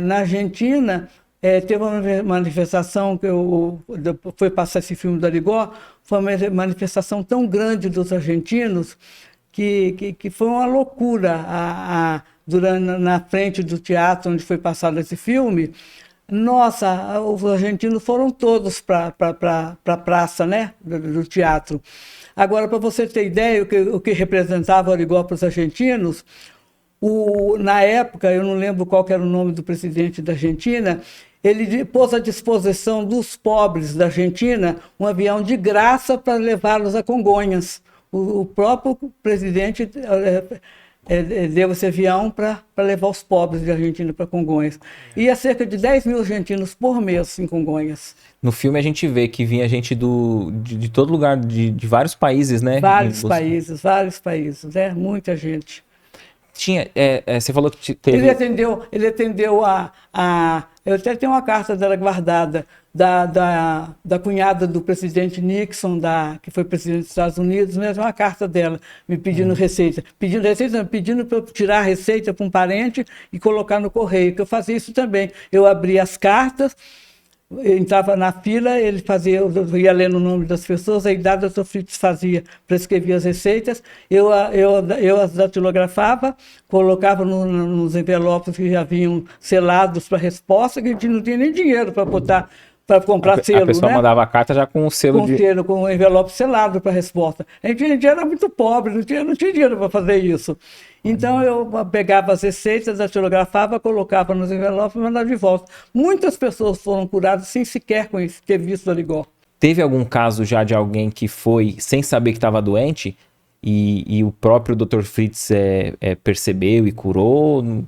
Na Argentina, teve uma manifestação, foi passar esse filme do Arigó, foi uma manifestação tão grande dos argentinos, que foi uma loucura na frente do teatro onde foi passado esse filme. Nossa, os argentinos foram todos para a praça, né, do teatro. Agora, para você ter ideia, o que representava o Arigó para os argentinos, na época, eu não lembro qual que era o nome do presidente da Argentina, ele pôs à disposição dos pobres da Argentina um avião de graça para levá-los a Congonhas. O próprio presidente deu esse avião para levar os pobres da Argentina para Congonhas. Ia cerca de 10 mil argentinos por mês em Congonhas. No filme a gente vê que vinha gente de todo lugar, de vários países, né? Vários países, né? Muita gente. Você falou que teve... Ele atendeu eu até tenho uma carta dela guardada, da cunhada do presidente Nixon, que foi presidente dos Estados Unidos, mesmo uma carta dela, me pedindo receita. Pedindo para eu tirar a receita para um parente e colocar no correio, que eu fazia isso também. Eu abria as cartas, eu entrava na fila, ele fazia, eu ia lendo o nome das pessoas, a idade do Fritz fazia para escrever as receitas, eu as datilografava, colocava nos envelopes que já vinham selados para resposta, que a gente não tinha nem dinheiro para botar, para comprar selo. A pessoa, né, mandava a carta já com o selo com o envelope selado para a resposta. A gente era muito pobre, não tinha dinheiro para fazer isso. Então eu pegava as receitas, datilografava, colocava nos envelopes e mandava de volta. Muitas pessoas foram curadas sem sequer ter visto o Arigó. Teve algum caso já de alguém que foi sem saber que estava doente e o próprio Dr. Fritz percebeu e curou?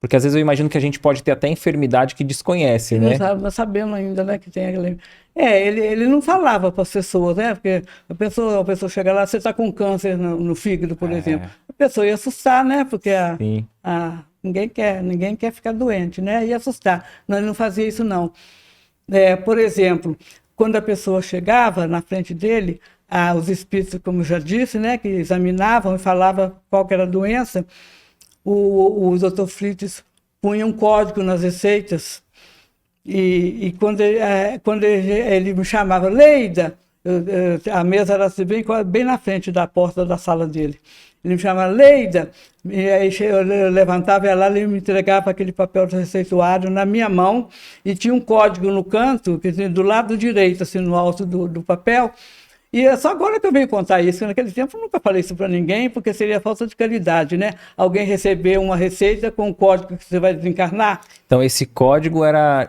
Porque às vezes eu imagino que a gente pode ter até enfermidade que desconhece, né? Nós sabemos ainda, né, que tem aquele... ele não falava para as pessoas, né? Porque a pessoa chega lá, você está com câncer no fígado, por exemplo. A pessoa ia assustar, né? Porque ninguém quer ficar doente, né? Ia assustar. Não, ele não fazia isso, não. Por exemplo, quando a pessoa chegava na frente dele, os espíritos, como eu já disse, né, que examinavam e falavam qual que era a doença, o Dr. Fritz punha um código nas receitas e quando ele me chamava, Leida, a mesa era assim, bem na frente da porta da sala dele. Ele me chamava, Leida, e aí eu levantava e lá, ele me entregava aquele papel do receituário na minha mão e tinha um código no canto, do lado direito, assim, no alto do papel. E é só agora que eu venho contar isso, naquele tempo eu nunca falei isso para ninguém, porque seria falta de caridade, né? Alguém receber uma receita com o código que você vai desencarnar. Então esse código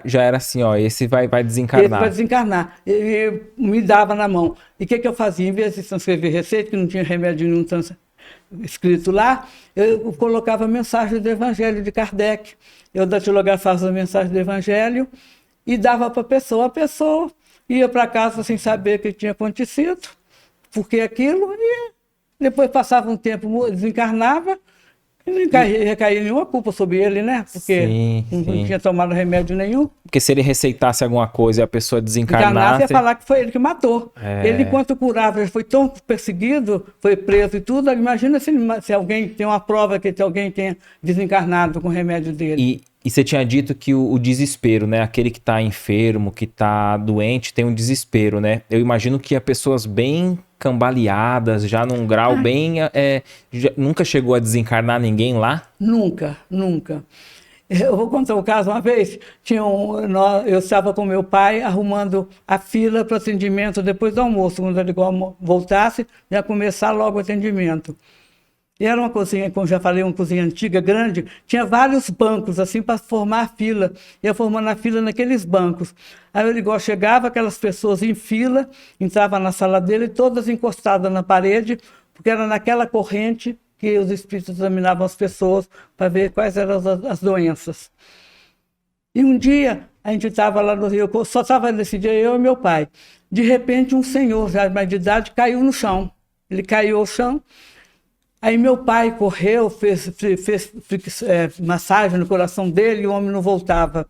já era assim, ó, esse vai desencarnar. Esse vai desencarnar. E me dava na mão. E o que eu fazia? Em vez de transcrever receita, que não tinha remédio nenhum escrito lá, eu colocava a mensagem do Evangelho de Kardec. Eu datilografava a mensagem do Evangelho e dava para a pessoa. A pessoa ia para casa sem saber o que tinha acontecido, porque aquilo, e depois passava um tempo, desencarnava, e não recaía nenhuma culpa sobre ele, né? Porque não tinha tomado remédio nenhum. Porque se ele receitasse alguma coisa e a pessoa desencarnasse... ia falar que foi ele que matou. Ele, enquanto curava, ele foi tão perseguido, foi preso e tudo. Imagina se alguém tem uma prova que alguém tenha desencarnado com o remédio dele. E você tinha dito que o desespero, né? Aquele que está enfermo, que está doente, tem um desespero, né? Eu imagino que pessoas bem cambaleadas, já num grau bem... nunca chegou a desencarnar ninguém lá? Nunca, nunca. Eu vou contar um caso. Uma vez, eu estava com meu pai arrumando a fila para atendimento depois do almoço. Quando ele voltasse, ia começar logo o atendimento. E era uma cozinha, como já falei, uma cozinha antiga, grande, tinha vários bancos, assim, para formar a fila. Ia formando a fila naqueles bancos. Aí o Arigó chegava, aquelas pessoas em fila, entrava na sala dele, todas encostadas na parede, porque era naquela corrente que os espíritos examinavam as pessoas para ver quais eram as doenças. E um dia, a gente estava lá no Rio, só estava nesse dia eu e meu pai. De repente, um senhor, já mais de idade, caiu no chão. Ele caiu ao chão. Aí meu pai correu, fez massagem no coração dele e o homem não voltava.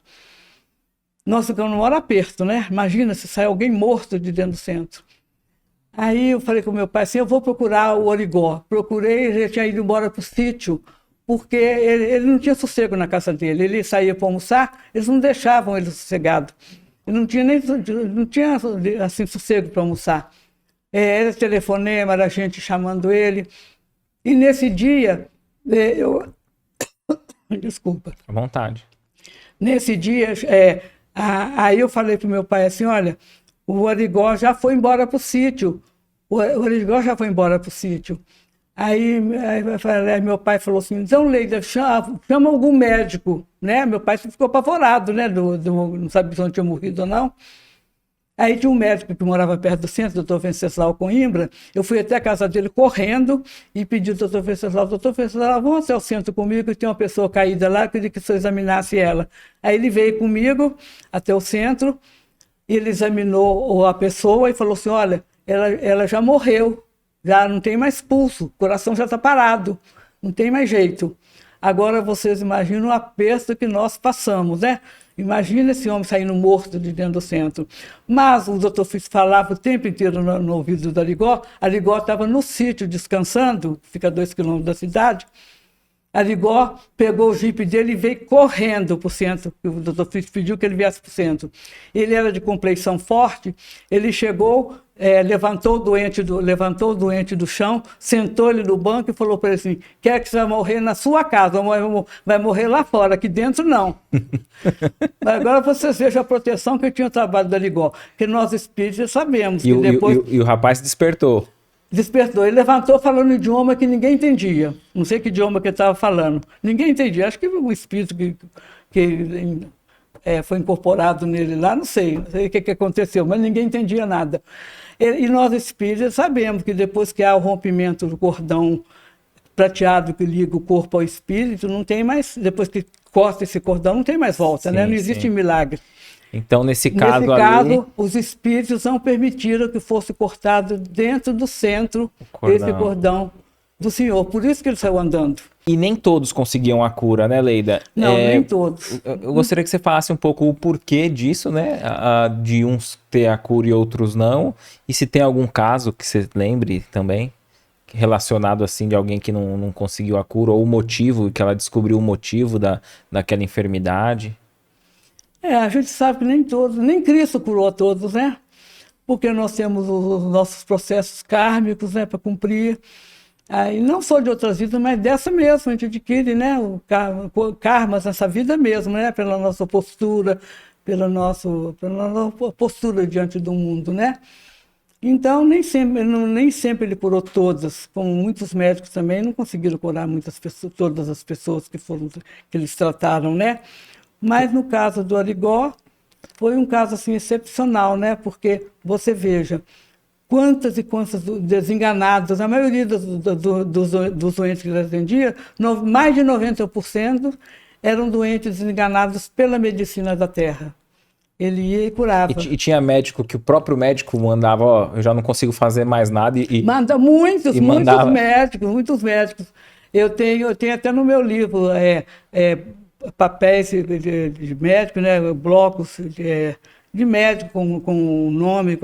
Nós ficamos num maior aperto, né? Imagina se sai alguém morto de dentro do centro. Aí eu falei com meu pai assim, eu vou procurar o Origó. Procurei, ele tinha ido embora para o sítio, porque ele não tinha sossego na casa dele. Ele saía para almoçar, eles não deixavam ele sossegado. Ele não tinha assim, sossego para almoçar. Era telefonema, era gente chamando ele. E nesse dia, desculpa. À vontade. Nesse dia, aí eu falei para o meu pai assim, olha, o Origó já foi embora para o sítio. O Origó já foi embora para o sítio. Aí meu pai falou assim, então, Leida, chama algum médico, né? Meu pai ficou apavorado, né? Não sabia se não tinha morrido ou não. Aí tinha um médico que morava perto do centro, o doutor Venceslau Coimbra. Eu fui até a casa dele correndo e pedi ao doutor Venceslau, vamos até o centro comigo, que tem uma pessoa caída lá, eu queria que o senhor examinasse ela. Aí ele veio comigo até o centro, ele examinou a pessoa e falou assim, olha, ela já morreu, já não tem mais pulso, o coração já está parado, não tem mais jeito. Agora vocês imaginam o aperto que nós passamos, né? Imagina esse homem saindo morto de dentro do centro. Mas o doutor Fritz falava o tempo inteiro no ouvido do Arigó. Arigó estava no sítio descansando, fica a 2 quilômetros da cidade. Arigó pegou o jipe dele e veio correndo para o centro, o doutor Fritz pediu que ele viesse para o centro. Ele era de compleição forte, ele chegou, levantou o doente do chão, sentou ele no banco e falou para ele assim, quer que você vai morrer na sua casa, vai morrer lá fora, aqui dentro não. Mas agora vocês vejam a proteção que tinha o trabalho do Arigó, que nós espíritas sabemos. Que depois... e o rapaz despertou. Despertou. Ele levantou falando um idioma que ninguém entendia. Não sei que idioma que ele estava falando. Ninguém entendia. Acho que um espírito que foi incorporado nele lá, não sei o que aconteceu, mas ninguém entendia nada. E nós espíritas sabemos que depois que há o rompimento do cordão prateado que liga o corpo ao espírito, não tem mais, depois que corta esse cordão, não tem mais volta, né? Não existe milagre. Então, nesse caso, os espíritos não permitiram que fosse cortado dentro do centro esse cordão do senhor. Por isso que ele saiu andando. E nem todos conseguiam a cura, né, Leida? Não, nem todos. Eu gostaria que você falasse um pouco o porquê disso, né? De uns ter a cura e outros não. E se tem algum caso que você lembre também, relacionado assim, de alguém que não conseguiu a cura, ou o motivo, que ela descobriu o motivo daquela enfermidade. A gente sabe que nem todos, nem Cristo curou a todos, né? Porque nós temos os nossos processos kármicos, né, para cumprir. Aí, não só de outras vidas, mas dessa mesmo, a gente adquire, né, karmas nessa vida mesmo, né, pela nossa postura, pela nossa postura diante do mundo, né? Então, nem sempre ele curou todas, como muitos médicos também não conseguiram curar todas as pessoas que eles trataram, né? Mas no caso do Arigó, foi um caso assim, excepcional, né? Porque você veja, quantas e quantas desenganados, a maioria dos doentes que ele atendia, mais de 90% eram doentes desenganados pela medicina da terra. Ele ia e curava. E tinha médico que o próprio médico mandava, ó, eu já não consigo fazer mais nada Manda muitos médicos. Eu tenho até no meu livro, papéis de médico, né, blocos de médico com o nome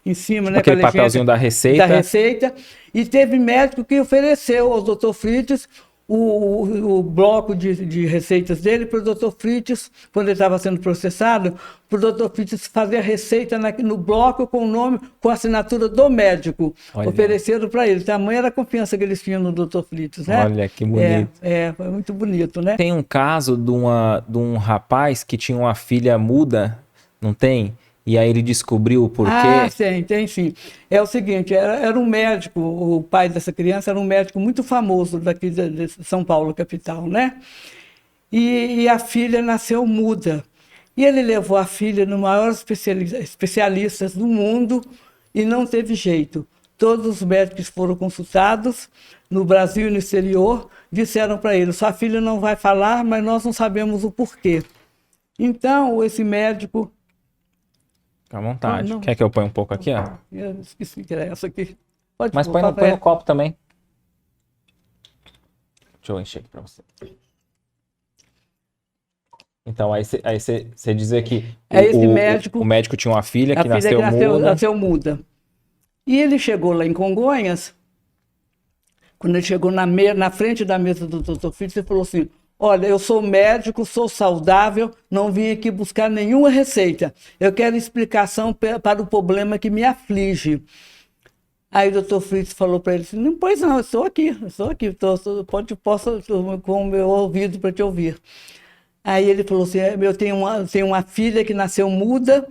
em cima, tipo, né, aquele papelzinho da receita. E teve médico que ofereceu ao Dr. Fritz o bloco de receitas dele para o Dr. Fritz, quando ele estava sendo processado, para o Dr. Fritz fazer a receita no bloco com o nome, com a assinatura do médico. Olha. Ofereceram para ele. Tamanha era a confiança que eles tinham no Dr. Fritz, né? Olha, que bonito. Foi muito bonito, né? Tem um caso de um rapaz que tinha uma filha muda, não tem? E aí ele descobriu o porquê. Tem sim. É o seguinte, era um médico, o pai dessa criança era um médico muito famoso daqui de São Paulo, capital, né? E a filha nasceu muda. E ele levou a filha no maior especialistas do mundo e não teve jeito. Todos os médicos foram consultados, no Brasil e no exterior, disseram para ele, sua filha não vai falar, mas nós não sabemos o porquê. Então, esse médico... Fica à vontade. Não. Quer que eu ponha um pouco aqui, ó? Eu esqueci que era essa aqui. Pode Mas pôr, põe papai. no copo também. Deixa eu encher aqui pra você. Então, aí você dizer que o médico tinha uma filha que nasceu muda. Nasceu muda. E ele chegou lá em Congonhas, quando ele chegou na frente da mesa do Dr. Fritz, ele falou assim: olha, eu sou médico, sou saudável, não vim aqui buscar nenhuma receita. Eu quero explicação para o problema que me aflige. Aí o Dr. Fritz falou para ele assim: não, pois não, eu estou aqui, posso com o meu ouvido para te ouvir. Aí ele falou assim: eu tenho uma filha que nasceu muda,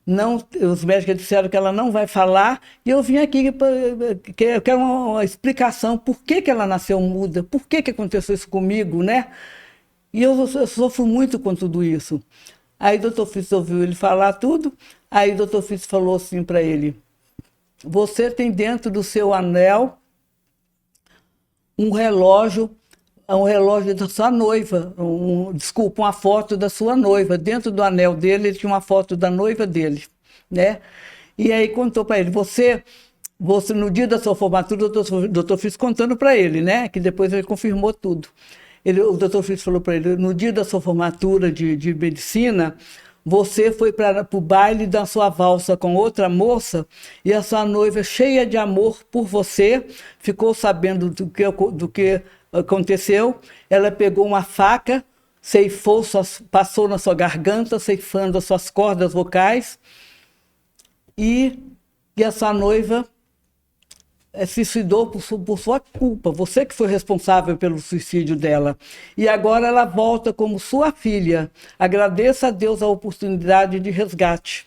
não, os médicos disseram que ela não vai falar, e eu vim aqui, eu quero uma explicação por que ela nasceu muda, por que aconteceu isso comigo, né? E eu sofro muito com tudo isso. Aí o Dr. Fritz ouviu ele falar tudo, aí o Dr. Fritz falou assim para ele: você tem dentro do seu anel um relógio da sua noiva, uma foto da sua noiva. Dentro do anel dele, ele tinha uma foto da noiva dele, né? E aí contou para ele: você, no dia da sua formatura, o doutor Fritz contando para ele, né? Que depois ele confirmou tudo. O doutor Fritz falou para ele: no dia da sua formatura de medicina, você foi para o baile da sua valsa com outra moça e a sua noiva, cheia de amor por você, ficou sabendo do que aconteceu. Ela pegou uma faca, passou na sua garganta, ceifando as suas cordas vocais, e a sua noiva se suicidou por sua culpa. Você que foi responsável pelo suicídio dela. E agora ela volta como sua filha. Agradeça a Deus a oportunidade de resgate.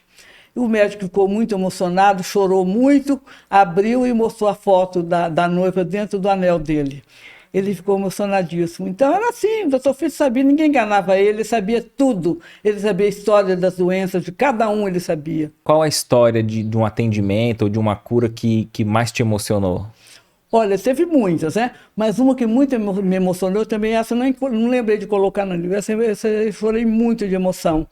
O médico ficou muito emocionado, chorou muito, abriu e mostrou a foto da noiva dentro do anel dele. Ele ficou emocionadíssimo. Então era assim, o Dr. Fritz sabia, ninguém enganava ele sabia tudo. Ele sabia a história das doenças, de cada um ele sabia. Qual a história de um atendimento ou de uma cura que mais te emocionou? Olha, teve muitas, né? Mas uma que muito me emocionou também, essa eu não lembrei de colocar no livro, essa eu chorei muito de emoção.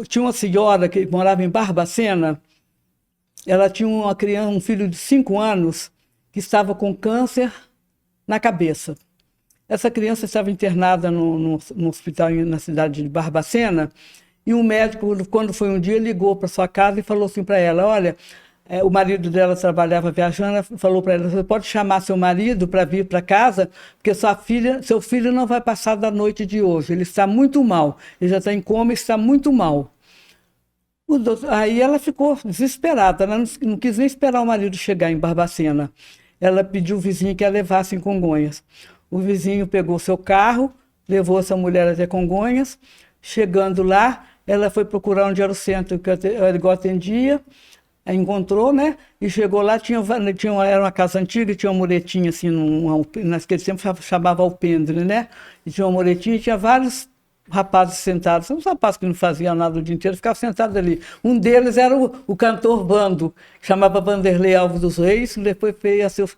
Tinha uma senhora que morava em Barbacena, ela tinha uma criança, um filho de 5 anos, que estava com câncer na cabeça. Essa criança estava internada no hospital na cidade de Barbacena, e um médico, quando foi um dia, ligou para sua casa e falou assim para ela: olha, o marido dela trabalhava viajando, falou para ela: você pode chamar seu marido para vir para casa, porque seu filho não vai passar da noite de hoje, ele está muito mal, ele já está em coma e está muito mal. Aí ela ficou desesperada, ela não quis nem esperar o marido chegar em Barbacena. Ela pediu o vizinho que a levasse em Congonhas. O vizinho pegou seu carro, levou essa mulher até Congonhas. Chegando lá, ela foi procurar onde era o centro que o Arigó atendia, encontrou, né? E chegou lá, era uma casa antiga, tinha uma muretinha assim, naquele tempo chamava alpendre, né? E tinha uma muretinha e tinha vários rapazes sentados, são uns rapazes que não faziam nada o dia inteiro, ficavam sentados ali. Um deles era o cantor Vando, que chamava Vanderlei Alves dos Reis, que depois veio a ser,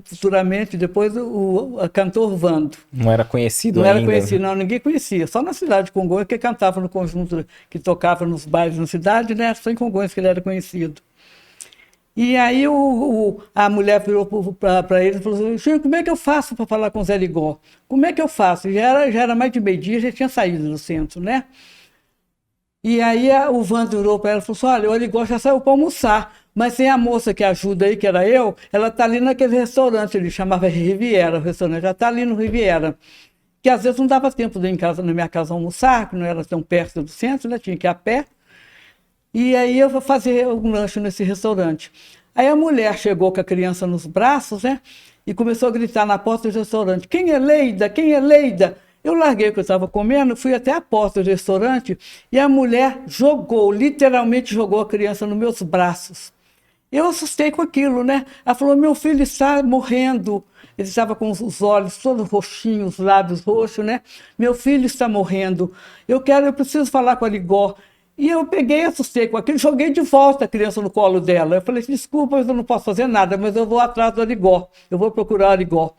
futuramente, depois o cantor Vando. Não era conhecido ainda? Não era conhecido, não, ninguém conhecia. Só na cidade de Congonhas, que cantava no conjunto, que tocava nos bailes na cidade, né? Só em Congonhas que ele era conhecido. E aí a mulher virou para ele e falou assim: Chico, como é que eu faço para falar com o Zé Ligó? Como é que eu faço? Já era mais de meio-dia, já tinha saído do centro, né? E aí o Vando virou para ela e falou assim: olha, o Ligó já saiu para almoçar, mas tem a moça que ajuda aí, que era eu, ela está ali naquele restaurante, ele chamava Riviera, o restaurante, já está ali no Riviera. Que às vezes não dava tempo de ir na minha casa almoçar, que não era tão perto do centro, né? Tinha que ir a pé. E aí eu vou fazer um lanche nesse restaurante. Aí a mulher chegou com a criança nos braços, né? E começou a gritar na porta do restaurante: quem é Leida? Quem é Leida? Eu larguei o que eu estava comendo, fui até a porta do restaurante e a mulher literalmente jogou a criança nos meus braços. Eu assustei com aquilo, né? Ela falou: meu filho está morrendo. Ele estava com os olhos todos roxinhos, os lábios roxos, né? Meu filho está morrendo. Eu preciso falar com a Ligó. E eu peguei, assustei com aquilo, joguei de volta a criança no colo dela. Eu falei: desculpa, mas eu não posso fazer nada, mas eu vou atrás do Arigó, eu vou procurar o Arigó.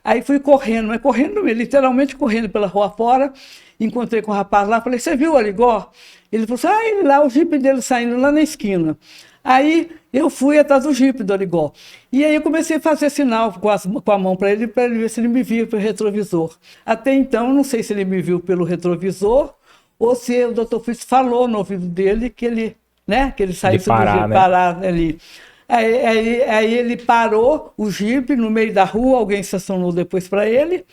Aí fui correndo, mas correndo, literalmente correndo pela rua fora, encontrei com o rapaz lá, falei, você viu o Arigó? Ele falou assim, ele lá, o jipe dele saindo lá na esquina. Aí eu fui atrás do jipe do Arigó. E aí eu comecei a fazer sinal com a mão para ele ver se ele me via pelo retrovisor. Até então, não sei se ele me viu pelo retrovisor ou se o Dr. Fritz falou no ouvido dele que ele, né, que ele saiu do jipe, parar ali. Aí ele parou o jipe no meio da rua, alguém estacionou depois para ele,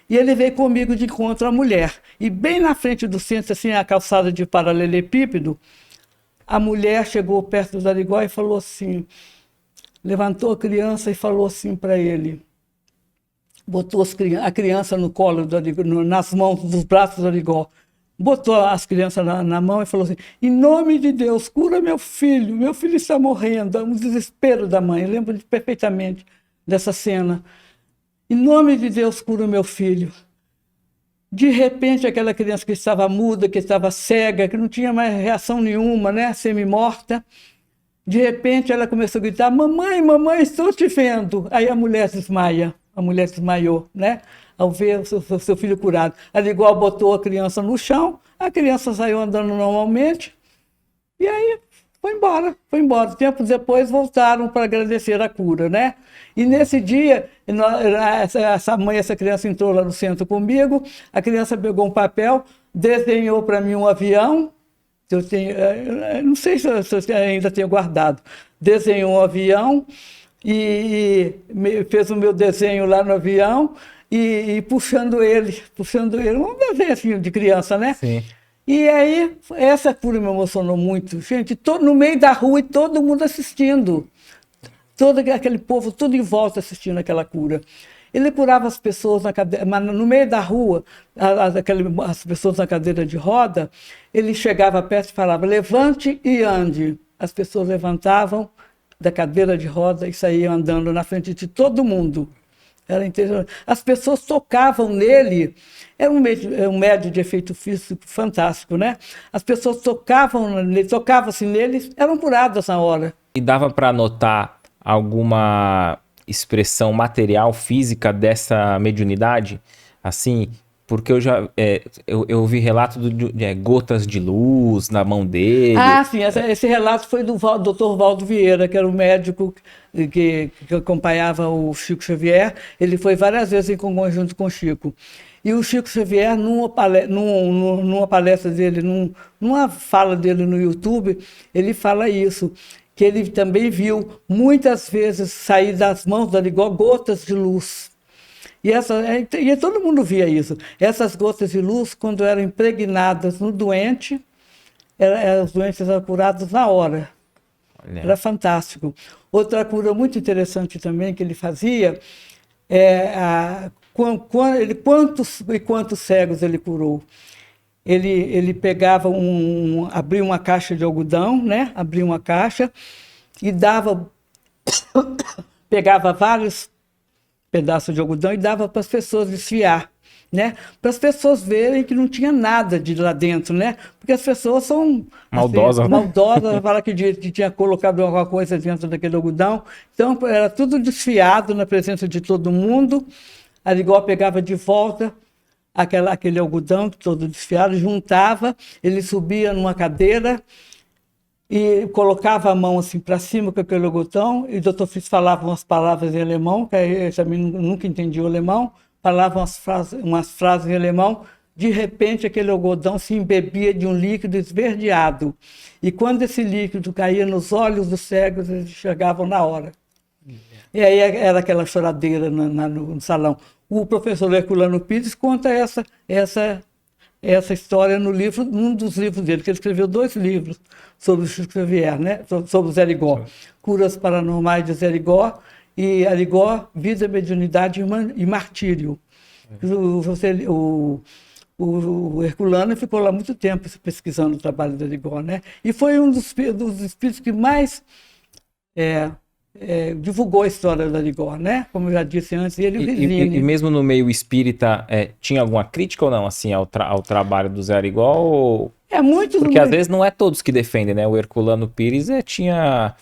e ele veio comigo de encontro à mulher. E bem na frente do centro, assim, a calçada de paralelepípedo, a mulher chegou perto do Arigó e falou assim, levantou a criança e falou assim para ele, botou a criança no colo do Arigó, nas mãos, dos braços do Arigó, botou as crianças na mão e falou assim, em nome de Deus, cura meu filho está morrendo, um desespero da mãe, eu lembro perfeitamente dessa cena. Em nome de Deus, cura meu filho. De repente, aquela criança que estava muda, que estava cega, que não tinha mais reação nenhuma, né, semi-morta, de repente ela começou a gritar, mamãe, mamãe, estou te vendo. Aí a mulher desmaiou, né? Ao ver o seu filho curado. Ela igual botou a criança no chão, a criança saiu andando normalmente, e aí foi embora. Tempos depois voltaram para agradecer a cura, né? E nesse dia, essa criança entrou lá no centro comigo, a criança pegou um papel, desenhou para mim um avião, não sei se eu ainda tenho guardado, desenhou um avião e fez o meu desenho lá no avião, e puxando ele, um desenho assim de criança, né? Sim. E aí, essa cura me emocionou muito. Gente, no meio da rua e todo mundo assistindo. Todo aquele povo, tudo em volta assistindo aquela cura. Ele curava as pessoas mas no meio da rua, as pessoas na cadeira de roda, ele chegava perto e falava, levante e ande. As pessoas levantavam da cadeira de roda e saíam andando na frente de todo mundo. Era interessante. As pessoas tocavam nele, era um médio de efeito físico fantástico, né? As pessoas tocavam-se nele, eram curadas na hora. E dava para notar alguma expressão material, física dessa mediunidade? Assim, porque eu ouvi relato de gotas de luz na mão dele. Ah, sim, esse relato foi do Dr. Valdo Vieira, que era o médico que acompanhava o Chico Xavier. Ele foi várias vezes em conjunto com o Chico. E o Chico Xavier, numa palestra dele, numa fala dele no YouTube, ele fala isso, que ele também viu muitas vezes sair das mãos da Arigó gotas de luz. E todo mundo via isso. Essas gotas de luz, quando eram impregnadas no doente, os doentes eram curados na hora. Olha. Era fantástico. Outra cura muito interessante também que ele fazia, quantos cegos ele curou. Ele pegava abria uma caixa de algodão, né? Abria uma caixa e pegava vários pedaços de algodão e dava para as pessoas desfiar, né? Para as pessoas verem que não tinha nada de lá dentro, né? Porque as pessoas são maldosas, assim, maldosas, fala que tinha colocado alguma coisa dentro daquele algodão. Então era tudo desfiado na presença de todo mundo. A Arigó pegava de volta aquele algodão todo desfiado, juntava, ele subia numa cadeira e colocava a mão assim para cima com aquele algodão, e o Dr. Fritz falava umas palavras em alemão, que eu também nunca entendi o alemão, falava umas frases em alemão, de repente aquele algodão se embebia de um líquido esverdeado, e quando esse líquido caía nos olhos dos cegos, eles chegavam na hora. E aí era aquela choradeira no salão. O professor Herculano Pires conta essa história no livro, num dos livros dele, que ele escreveu 2 livros sobre o Chico Xavier, né? Sobre o Zé Arigó. Curas Paranormais de Zé Arigó e Arigó, Vida, Mediunidade e Martírio. O Herculano ficou lá muito tempo pesquisando o trabalho do Arigó, né? E foi um dos espíritos que mais divulgou a história do Arigó, né? Como eu já disse antes, ele e o Risine. E mesmo no meio espírita, tinha alguma crítica ou não, assim, ao trabalho do Zé Arigó? Porque às vezes não é todos que defendem, né? O Herculano Pires tinha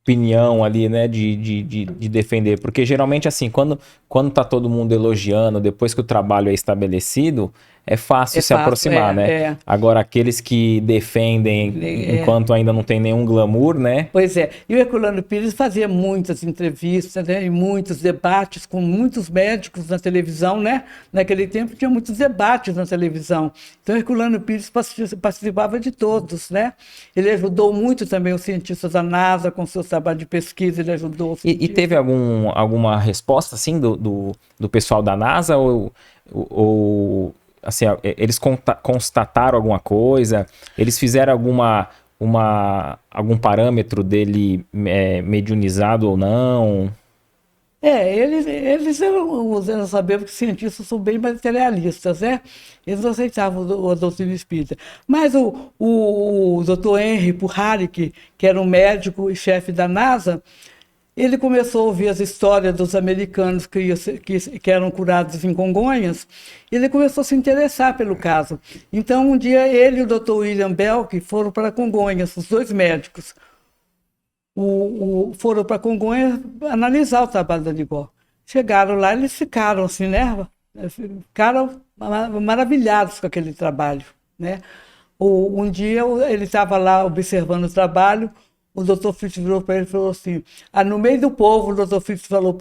opinião ali, né, de defender, porque geralmente assim, quando tá todo mundo elogiando, depois que o trabalho é estabelecido, é fácil se aproximar, né? Agora, aqueles que defendem enquanto ainda não tem nenhum glamour, né? Pois é, e o Herculano Pires fazia muitas entrevistas, né, e muitos debates com muitos médicos na televisão, né? Naquele tempo tinha muitos debates na televisão. Então, Herculano Pires participava de todos, né? Ele ajudou muito também os cientistas da NASA com seus trabalhos de pesquisa, ele ajudou. E teve alguma resposta, assim, do pessoal da NASA ou assim, eles constataram alguma coisa? Eles fizeram algum parâmetro dele mediunizado ou não? Eles eram saber que os cientistas são bem materialistas, né? Eles não aceitavam a doutrina espírita. Mas o Dr. Henry Puharich, que era um médico e chefe da NASA, ele começou a ouvir as histórias dos americanos que eram curados em Congonhas, e ele começou a se interessar pelo caso. Então, um dia, ele e o Dr. William Belk foram para Congonhas, os dois médicos. Foram para Congonhas analisar o trabalho da Arigó. Chegaram lá, eles ficaram assim, né? Ficaram maravilhados com aquele trabalho, né? Um dia, ele estava lá observando o trabalho. O doutor Fritz virou para ele e falou assim, no meio do povo, o doutor Fritz falou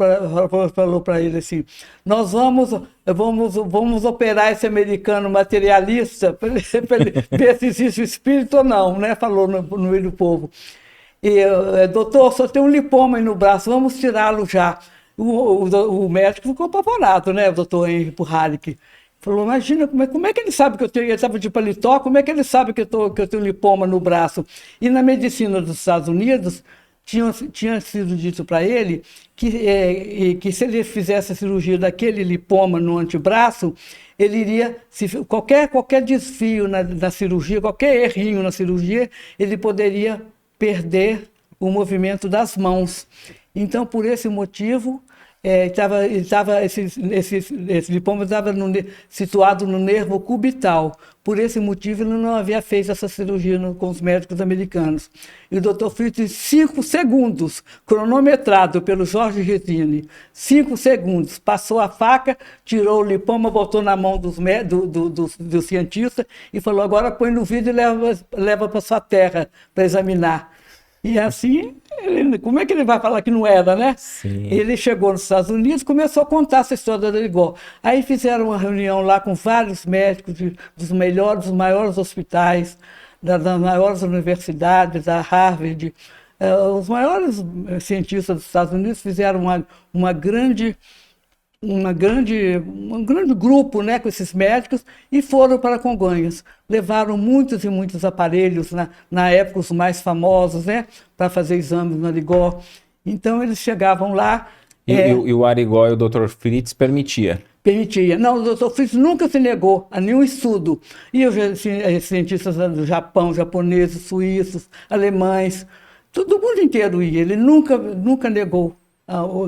para ele assim, nós vamos operar esse americano materialista para ele ver se existe o espírito ou não, né? Falou no meio do povo. E, doutor, só tem um lipoma aí no braço, vamos tirá-lo já. O médico ficou apavorado, né? O doutor Henry Puharich. Falou, imagina, como é que ele sabe que ele estava de paletó, como é que ele sabe que eu tenho lipoma no braço? E na medicina dos Estados Unidos, tinha sido dito para ele que se ele fizesse a cirurgia daquele lipoma no antebraço, ele iria, qualquer desvio na cirurgia, qualquer errinho na cirurgia, ele poderia perder o movimento das mãos. Então, por esse motivo, esse lipoma estava situado no nervo cubital. Por esse motivo, ele não havia feito essa cirurgia com os médicos americanos. E o Dr. Fritz, em 5 segundos, cronometrado pelo Jorge Resini, 5 segundos, passou a faca, tirou o lipoma, botou na mão do cientista e falou, agora põe no vidro e leva para sua terra para examinar. E assim, como é que ele vai falar que não era, né? Sim. Ele chegou nos Estados Unidos e começou a contar essa história da Arigó. Aí fizeram uma reunião lá com vários médicos dos maiores hospitais, das maiores universidades, da Harvard. Os maiores cientistas dos Estados Unidos fizeram um grande grupo, né, com esses médicos e foram para Congonhas. Levaram muitos e muitos aparelhos, na época os mais famosos, né, para fazer exames no Arigó. Então eles chegavam lá... E o Arigó e o Dr. Fritz permitia? Permitia. Não, o Dr. Fritz nunca se negou a nenhum estudo. E os cientistas do Japão, japoneses, suíços, alemães, todo mundo inteiro ia. Ele nunca negou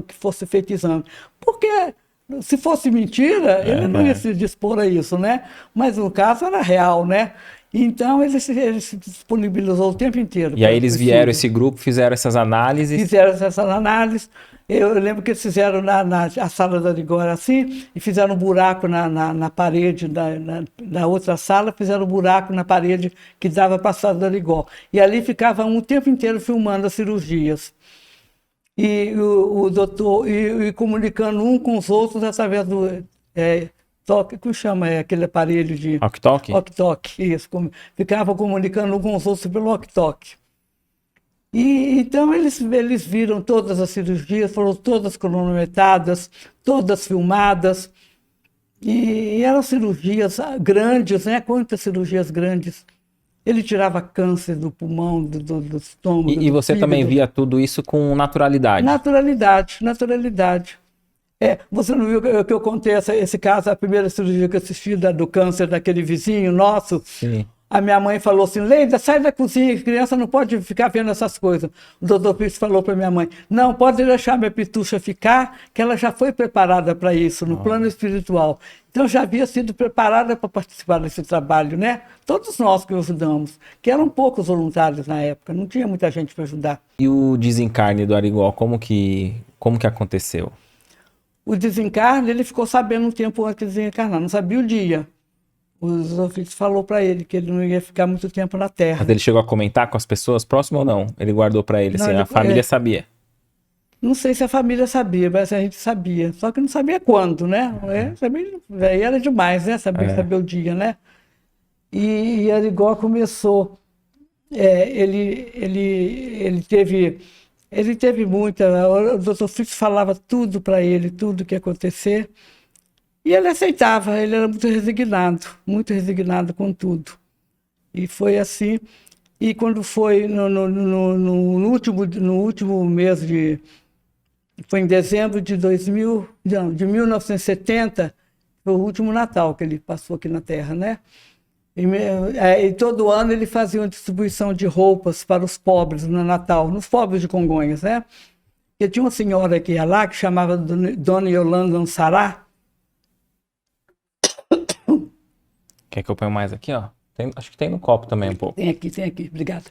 que fosse feito exame. Porque... se fosse mentira, ele não ia se dispor a isso, né? Mas no caso era real, né? Então ele se disponibilizou o tempo inteiro. E aí eles vieram, esse grupo, fizeram essas análises? Fizeram essas análises. Eu lembro que eles fizeram a sala da Arigó assim, e fizeram um buraco na parede da outra sala, fizeram um buraco na parede que dava para a sala da Arigó. E ali ficavam o tempo inteiro filmando as cirurgias. E o doutor e comunicando um com os outros através do toque, como chama aquele aparelho de... Walkie-talkie? Walkie-talkie, isso. Ficavam comunicando um com os outros pelo walkie-talkie. E então eles viram todas as cirurgias, foram todas cronometradas, todas filmadas. E eram cirurgias grandes, né? Quantas cirurgias grandes. Ele tirava câncer do pulmão, do estômago. E você fígado. Também via tudo isso com naturalidade? Naturalidade. Você não viu que eu contei esse caso, a primeira cirurgia que eu assisti do câncer daquele vizinho nosso? Sim. A minha mãe falou assim, Leida, sai da cozinha, criança não pode ficar vendo essas coisas. O doutor Fritz falou para minha mãe, não, pode deixar minha Pitucha ficar, que ela já foi preparada para isso, no plano espiritual. Então, já havia sido preparada para participar desse trabalho, né? Todos nós que ajudamos, que eram poucos voluntários na época, não tinha muita gente para ajudar. E o desencarne do Arigó, como que aconteceu? O desencarne, ele ficou sabendo um tempo antes de desencarnar, não sabia o dia. Os ofícios falou para ele que ele não ia ficar muito tempo na Terra. Mas ele chegou a comentar com as pessoas próximas ou não? Ele guardou pra ele, Não, assim, ele- a família sabia. Não sei se a família sabia, mas a gente sabia. Só que não sabia quando, né? Aí era demais, né? Saber o dia, né? E Arigó começou. Ele teve muita. O doutor Fritz falava tudo para ele, tudo que ia acontecer. E ele aceitava, ele era muito resignado com tudo. E foi assim. E quando foi no último mês de. Foi em dezembro de 1970, foi o último Natal que ele passou aqui na Terra, né? E todo ano ele fazia uma distribuição de roupas para os pobres no Natal, nos pobres de Congonhas, né? E tinha uma senhora que ia lá, que chamava Dona Yolanda Ansará. Quer que eu ponha mais aqui, ó? Acho que tem no copo também um pouco. Tem aqui, obrigada.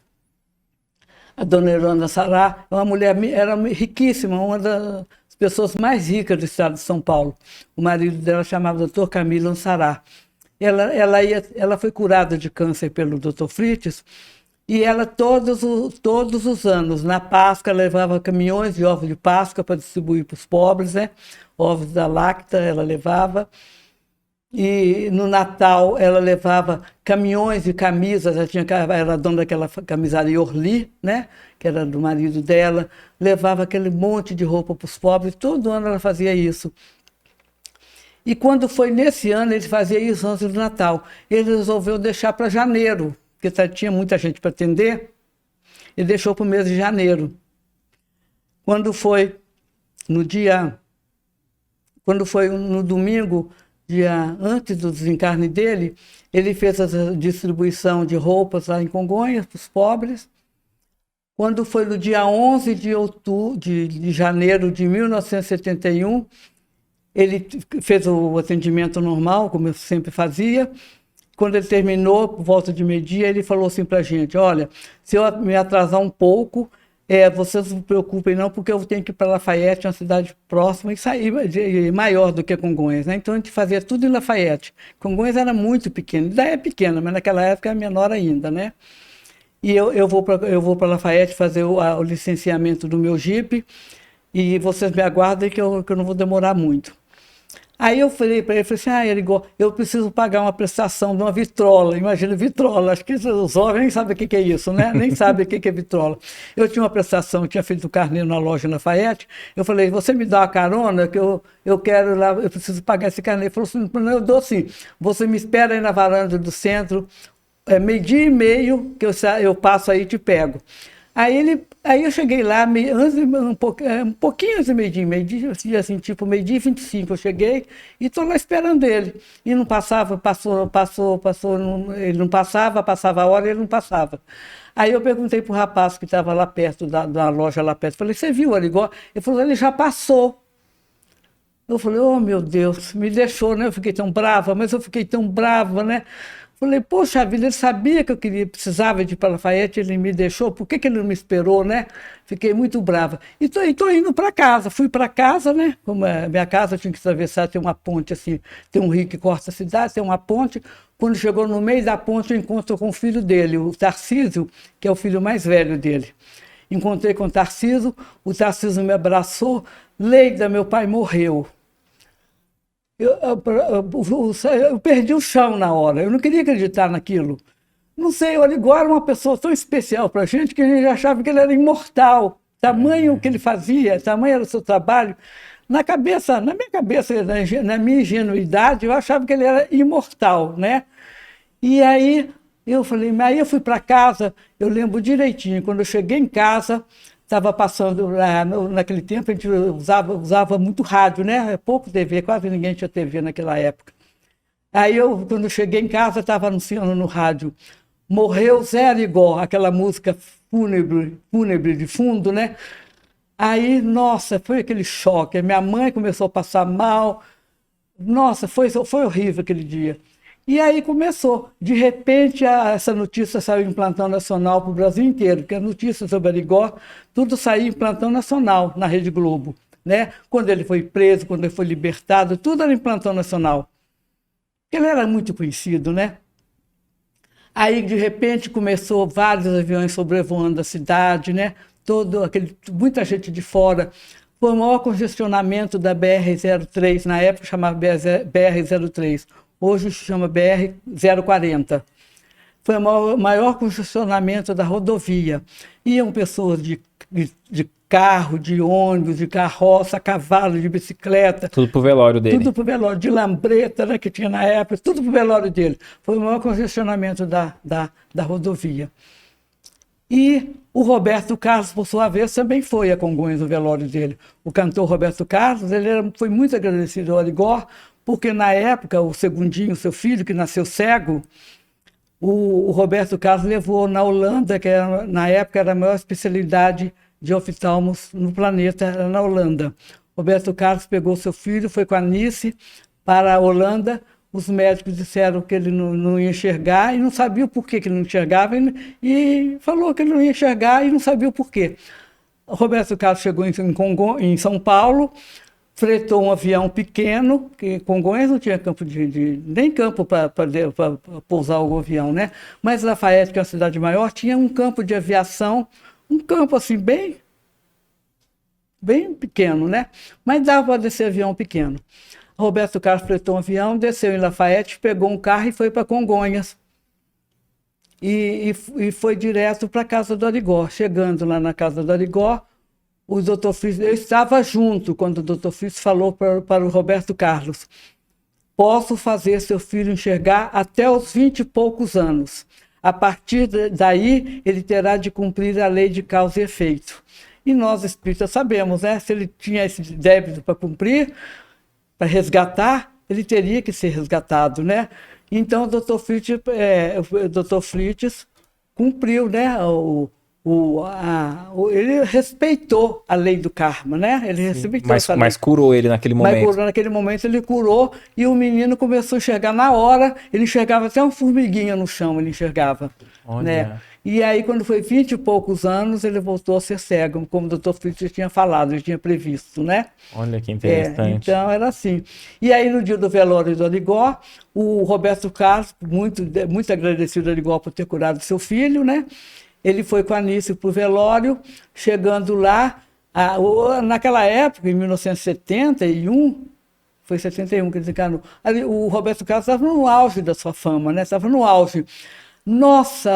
A Dona Yolanda Ansará é uma mulher, era riquíssima, uma das pessoas mais ricas do estado de São Paulo. O marido dela chamava Dr. Camilo Ansará. Ela foi curada de câncer pelo Dr. Fritz, e ela todos os anos, na Páscoa, levava caminhões de ovos de Páscoa para distribuir para os pobres, né? Ovos da Lacta ela levava. E no Natal ela levava caminhões de camisas, ela era dona daquela camisaria Orly, né? Que era do marido dela, levava aquele monte de roupa para os pobres, todo ano ela fazia isso. E quando foi nesse ano, ele fazia isso antes do Natal. Ele resolveu deixar para janeiro, porque tinha muita gente para atender, ele deixou para o mês de janeiro. Quando foi no domingo, antes do desencarne dele, ele fez a distribuição de roupas lá em Congonhas, para os pobres. Quando foi no dia 11 de janeiro de 1971, ele fez o atendimento normal, como eu sempre fazia. Quando ele terminou, por volta de meio-dia, ele falou assim para a gente, olha, se eu me atrasar um pouco, vocês não se preocupem não, porque eu tenho que ir para Lafayette, uma cidade próxima, e sair maior do que Congonhas, né? Então a gente fazia tudo em Lafayette. Congonhas era muito pequeno, ainda é pequena, mas naquela época é menor ainda, né? E eu vou para Lafayette fazer o licenciamento do meu Jeep, e vocês me aguardem que eu não vou demorar muito. Aí eu falei para ele, Arigó, eu preciso pagar uma prestação de uma vitrola. Imagina vitrola, acho que os jovens nem sabem o que é isso, né? Nem sabem o que é vitrola. Eu tinha uma prestação, eu tinha feito um carneiro na loja Lafayette. Eu falei, você me dá uma carona, que eu quero lá, eu preciso pagar esse carneiro. Ele falou assim, não, eu dou sim. Você me espera aí na varanda do centro, meio-dia e meio, que eu passo aí e te pego. Aí eu cheguei lá, um pouquinho antes do meio-dia, assim, tipo meio-dia e 25, eu cheguei e estou lá esperando ele. E não passava, passou, ele não passava a hora e ele não passava. Aí eu perguntei para o rapaz que estava lá perto, da loja lá perto, falei, você viu o Arigó? Ele falou, ele já passou. Eu falei, oh meu Deus, me deixou, né? Eu fiquei tão brava, né? Falei, poxa vida, ele sabia que eu precisava de ir para Lafayette, ele me deixou, por que ele não me esperou, né? Fiquei muito brava. E tô indo para casa, fui para casa, né? Como minha casa, eu tinha que atravessar, tem uma ponte assim, tem um rio que corta a cidade, tem uma ponte. Quando chegou no meio da ponte, eu encontro com o filho dele, o Tarcísio, que é o filho mais velho dele. Encontrei com o Tarcísio me abraçou, Leida, meu pai morreu. Eu perdi o chão na hora, eu não queria acreditar naquilo. Não sei, o Arigó era uma pessoa tão especial para a gente que a gente achava que ele era imortal. Tamanho que ele fazia, tamanho era o seu trabalho. Na minha cabeça, na minha ingenuidade, eu achava que ele era imortal, né? E aí eu fui para casa, eu lembro direitinho, quando eu cheguei em casa, estava passando, naquele tempo a gente usava muito rádio, né? Pouco TV, quase ninguém tinha TV naquela época. Aí quando eu cheguei em casa, estava anunciando no rádio, morreu Zé Arigó, aquela música fúnebre de fundo, né? Aí, nossa, foi aquele choque. A minha mãe começou a passar mal. Nossa, foi horrível aquele dia. E aí começou. De repente, essa notícia saiu em plantão nacional para o Brasil inteiro, porque as notícias sobre Arigó, tudo saía em plantão nacional na Rede Globo. Né? Quando ele foi preso, quando ele foi libertado, tudo era em plantão nacional. Ele era muito conhecido, né? Aí, de repente, começou vários aviões sobrevoando a cidade, né? Muita gente de fora. Foi o maior congestionamento da BR-03, na época chamava BR-03, hoje se chama BR-040. Foi o maior congestionamento da rodovia. Iam pessoas de carro, de ônibus, de carroça, cavalo, de bicicleta. Tudo pro velório dele. Tudo pro velório, de lambreta, né, que tinha na época, tudo pro velório dele. Foi o maior congestionamento da rodovia. E o Roberto Carlos, por sua vez, também foi a Congonhas no velório dele. O cantor Roberto Carlos, foi muito agradecido ao Arigó, porque na época, o Segundinho, seu filho, que nasceu cego, o Roberto Carlos levou na Holanda, que na época era a maior especialidade de oftalmos no planeta, era na Holanda. Roberto Carlos pegou seu filho, foi com a Nice para a Holanda. Os médicos disseram que ele não ia enxergar e não sabia o porquê que ele não enxergava e falou que ele não ia enxergar e não sabia o porquê. O Roberto Carlos chegou em São Paulo, fretou um avião pequeno, que Congonhas não tinha nem campo para pousar o avião, né? Mas Lafayette, que é uma cidade maior, tinha um campo de aviação, um campo assim bem pequeno, né? Mas dava para descer avião pequeno. Roberto Carlos fretou um avião, desceu em Lafayette, pegou um carro e foi para Congonhas. E foi direto para a casa do Arigó. Chegando lá na casa do Arigó, o doutor Fritz, eu estava junto quando o doutor Fritz falou para o Roberto Carlos: posso fazer seu filho enxergar até os 20 e poucos anos. A partir daí, ele terá de cumprir a lei de causa e efeito. E nós, espíritas, sabemos, né? Se ele tinha esse débito para cumprir, para resgatar, ele teria que ser resgatado, né? Então, o Dr. Fritz cumpriu, né? Ele respeitou a lei do karma, né? Ele respeitou essa lei. Mas curou ele naquele momento. Mas naquele momento ele curou e o menino começou a enxergar na hora. Ele enxergava até uma formiguinha no chão, ele enxergava. Olha. Né? E aí, quando foi 20 e poucos anos, ele voltou a ser cego, como o Dr. Fritz tinha falado, ele tinha previsto, né? Olha que interessante. Então, era assim. E aí, no dia do velório do Arigó, o Roberto Carlos, muito agradecido ao Arigó por ter curado seu filho, né? Ele foi com a Anice para o velório, chegando lá, naquela época, em 1971, foi 71 que ele desencarnou, o Roberto Carlos estava no auge da sua fama, né? Estava no auge. Nossa,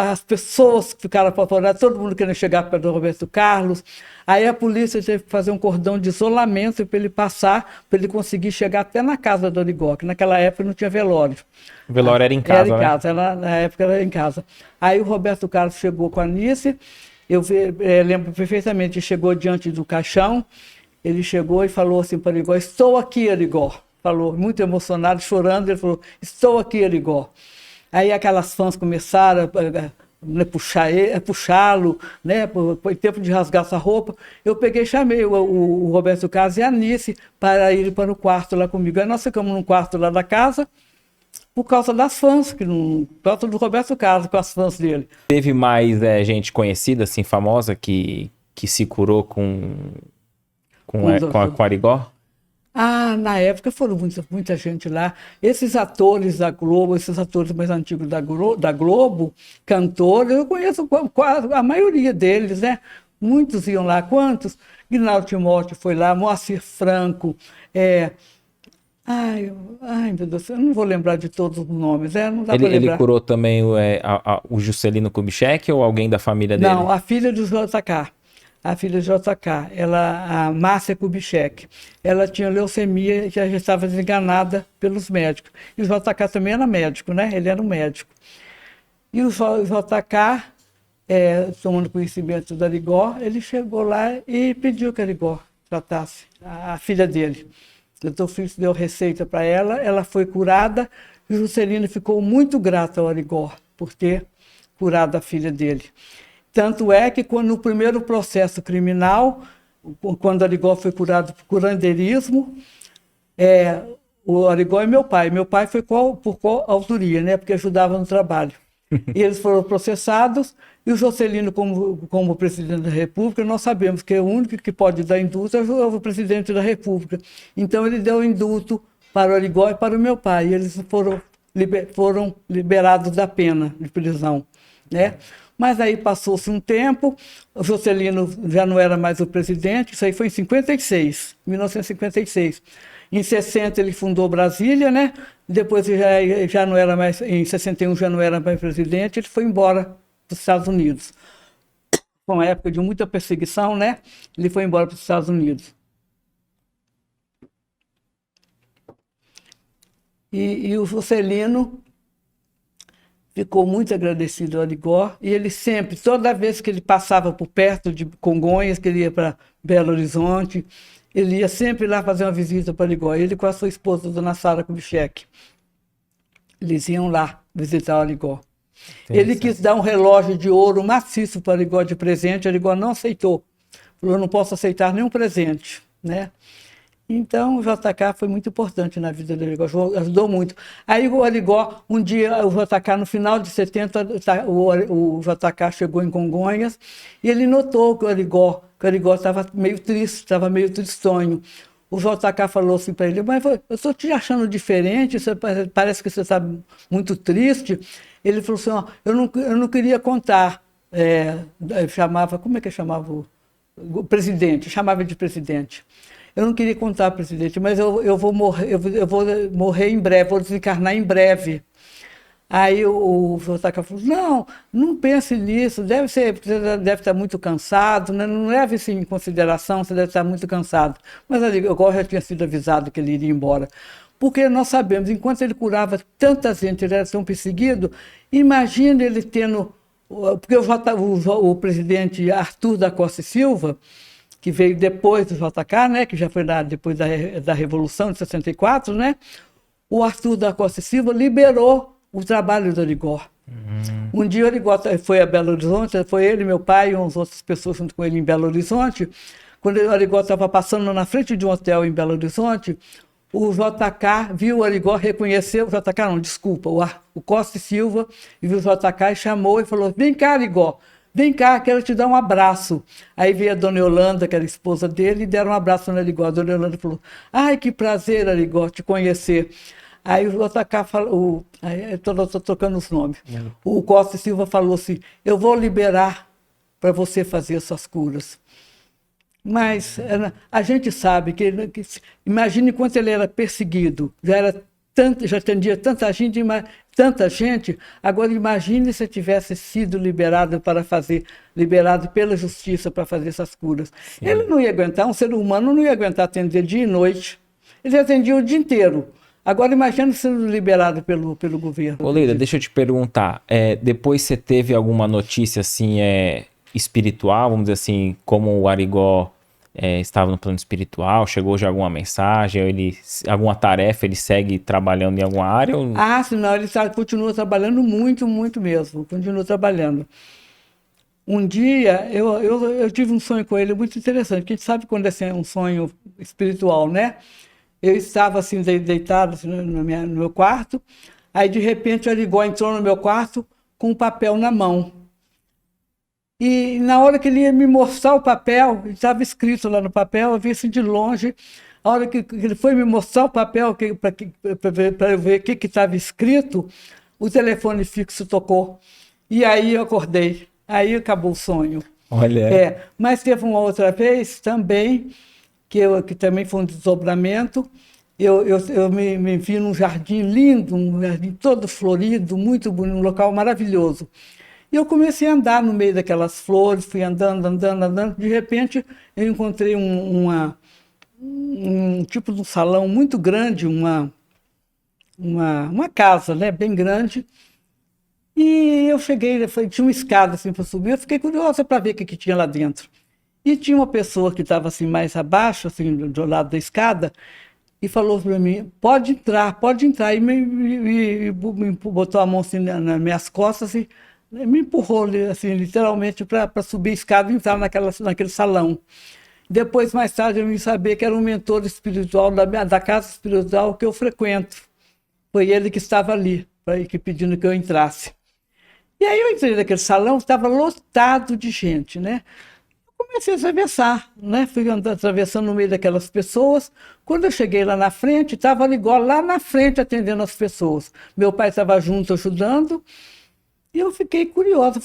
as pessoas ficaram apavoradas, todo mundo querendo chegar perto do Roberto Carlos. Aí a polícia teve que fazer um cordão de isolamento para ele passar, para ele conseguir chegar até na casa do Arigó, que naquela época não tinha velório. O velório era em casa, Era em casa, na época era em casa. Aí o Roberto Carlos chegou com a Anice, eu lembro perfeitamente, chegou diante do caixão, ele chegou e falou assim para o Arigó: estou aqui, Arigó. Falou, muito emocionado, chorando, ele falou: estou aqui, Arigó. Aí aquelas fãs começaram a puxá-lo, né? Foi tempo de rasgar essa roupa. Eu peguei, chamei o Roberto Carlos e a Anice para ir para o quarto lá comigo. Aí nós ficamos num quarto lá da casa, por causa das fãs, por causa do Roberto Carlos, com as fãs dele. Teve mais gente conhecida, assim, famosa, que se curou com Arigó? Na época foram muita gente lá. Esses atores da Globo, esses atores mais antigos da Globo, cantores, eu conheço quase a maioria deles, né? Muitos iam lá. Quantos? Guinaldo Timóteo foi lá, Moacir Franco. Ai, meu Deus, eu não vou lembrar de todos os nomes, não dá para lembrar. Ele curou também o Juscelino Kubitschek ou alguém da família dele? Não, a filha do JK. A filha de JK, a Márcia Kubitschek, ela tinha leucemia e já estava desenganada pelos médicos. E o JK também era médico, né? Ele era um médico. E o JK, tomando conhecimento do Arigó, ele chegou lá e pediu que Arigó tratasse a filha dele. O Dr. Fritz deu receita para ela, ela foi curada e o Juscelino ficou muito grato ao Arigó, por ter curado a filha dele. Tanto é que no primeiro processo criminal, quando Arigó foi curado por curandeirismo, o Arigó é meu pai. Meu pai foi por qual autoria, né? Porque ajudava no trabalho. E eles foram processados, e o Juscelino, como presidente da República, nós sabemos que o único que pode dar indulto é o presidente da República. Então ele deu indulto para o Arigó e para o meu pai. E eles foram liberados da pena de prisão, né? Mas aí passou-se um tempo, o Juscelino já não era mais o presidente, isso aí foi em 1956. Em 60 ele fundou Brasília, né? Depois já não era mais, em 61 já não era mais presidente, ele foi embora para os Estados Unidos. Foi uma época de muita perseguição, né? Ele foi embora para os Estados Unidos. E o Juscelino ficou muito agradecido ao Arigó, e ele sempre, toda vez que ele passava por perto de Congonhas, que ele ia para Belo Horizonte, ele ia sempre lá fazer uma visita para o Arigó, ele com a sua esposa, dona Sara Kubitschek. Eles iam lá visitar o Arigó. Ele quis dar um relógio de ouro maciço para o Arigó de presente, o Arigó não aceitou. Falou, eu não posso aceitar nenhum presente, né? Então, o JK foi muito importante na vida do Arigó, ajudou muito. Aí o Arigó, um dia, o JK, no final de 70, o JK chegou em Congonhas, e ele notou que o Arigó estava meio triste, estava meio tristonho. O JK falou assim para ele, mas eu estou te achando diferente, parece que você está muito triste. Ele falou assim, ó, eu não queria contar, chamava, como é que chamava o presidente? Chamava de presidente. Eu não queria contar, presidente, mas eu vou morrer em breve, vou desencarnar em breve. Aí o JK falou, não pense nisso, você deve estar muito cansado, né? Não leve isso em consideração, você deve estar muito cansado. Mas eu já tinha sido avisado que ele iria embora. Porque nós sabemos, enquanto ele curava tanta gente, ele era tão perseguido, imagina ele tendo... Porque o presidente Arthur da Costa e Silva, que veio depois do JK, né, que já foi depois da Revolução de 64, né, o Arthur da Costa e Silva liberou o trabalho do Arigó. Um dia o Arigó foi a Belo Horizonte, foi ele, meu pai e umas outras pessoas junto com ele em Belo Horizonte. Quando o Arigó estava passando na frente de um hotel em Belo Horizonte, o JK viu o Arigó, reconheceu, o JK não, desculpa, o Costa e Silva, e viu o JK e chamou e falou, vem cá, Arigó, vem cá, quero te dar um abraço. Aí veio a dona Yolanda, que era a esposa dele, e deram um abraço no Arigó. A dona Yolanda falou, ai, que prazer, Arigó, te conhecer. Aí o JK falou, estou trocando os nomes. O Costa e Silva falou assim, eu vou liberar para você fazer suas curas. Mas a gente sabe que imagine quanto ele era perseguido, já atendia tanta gente, agora imagine se tivesse sido liberado pela justiça para fazer essas curas. Sim. Ele não ia aguentar, um ser humano não ia aguentar atender dia e noite. Ele atendia o dia inteiro. Agora imagine sendo liberado pelo governo. Ô Leila, deixa eu te perguntar, depois você teve alguma notícia assim, espiritual, vamos dizer assim, como o Arigó estava no plano espiritual, chegou já alguma mensagem, alguma tarefa, ele segue trabalhando em alguma área? Ou... Ah, senão ele continua trabalhando muito, muito mesmo, continua trabalhando. Um dia, eu tive um sonho com ele muito interessante, porque a gente sabe quando é um sonho espiritual, né? Eu estava assim, deitado assim, no meu quarto, aí de repente o Arigó entrou no meu quarto com um papel na mão. E na hora que ele ia me mostrar o papel, estava escrito lá no papel, eu vi assim de longe, a hora que ele foi me mostrar o papel para eu ver o que estava escrito, o telefone fixo tocou. E aí eu acordei, aí acabou o sonho. Olha. Mas teve uma outra vez também, que também foi um desdobramento, eu me vi num jardim lindo, um jardim todo florido, muito bonito, um local maravilhoso. E eu comecei a andar no meio daquelas flores, fui andando, de repente eu encontrei um tipo de um salão muito grande, uma casa, né, bem grande, e eu cheguei, tinha uma escada assim para subir, eu fiquei curiosa para ver o que tinha lá dentro. E tinha uma pessoa que estava assim mais abaixo, assim, do lado da escada, e falou para mim, pode entrar, pode entrar. E me botou a mão assim nas minhas costas e me empurrou, assim, literalmente, para subir a escada e entrar naquele salão. Depois, mais tarde, eu vim saber que era um mentor espiritual da casa espiritual que eu frequento. Foi ele que estava ali, que pedindo que eu entrasse. E aí eu entrei naquele salão, estava lotado de gente, né? Comecei a atravessar, né? Fui atravessando no meio daquelas pessoas. Quando eu cheguei lá na frente, estava a Ligó lá na frente atendendo as pessoas. Meu pai estava junto ajudando. E eu fiquei curiosa.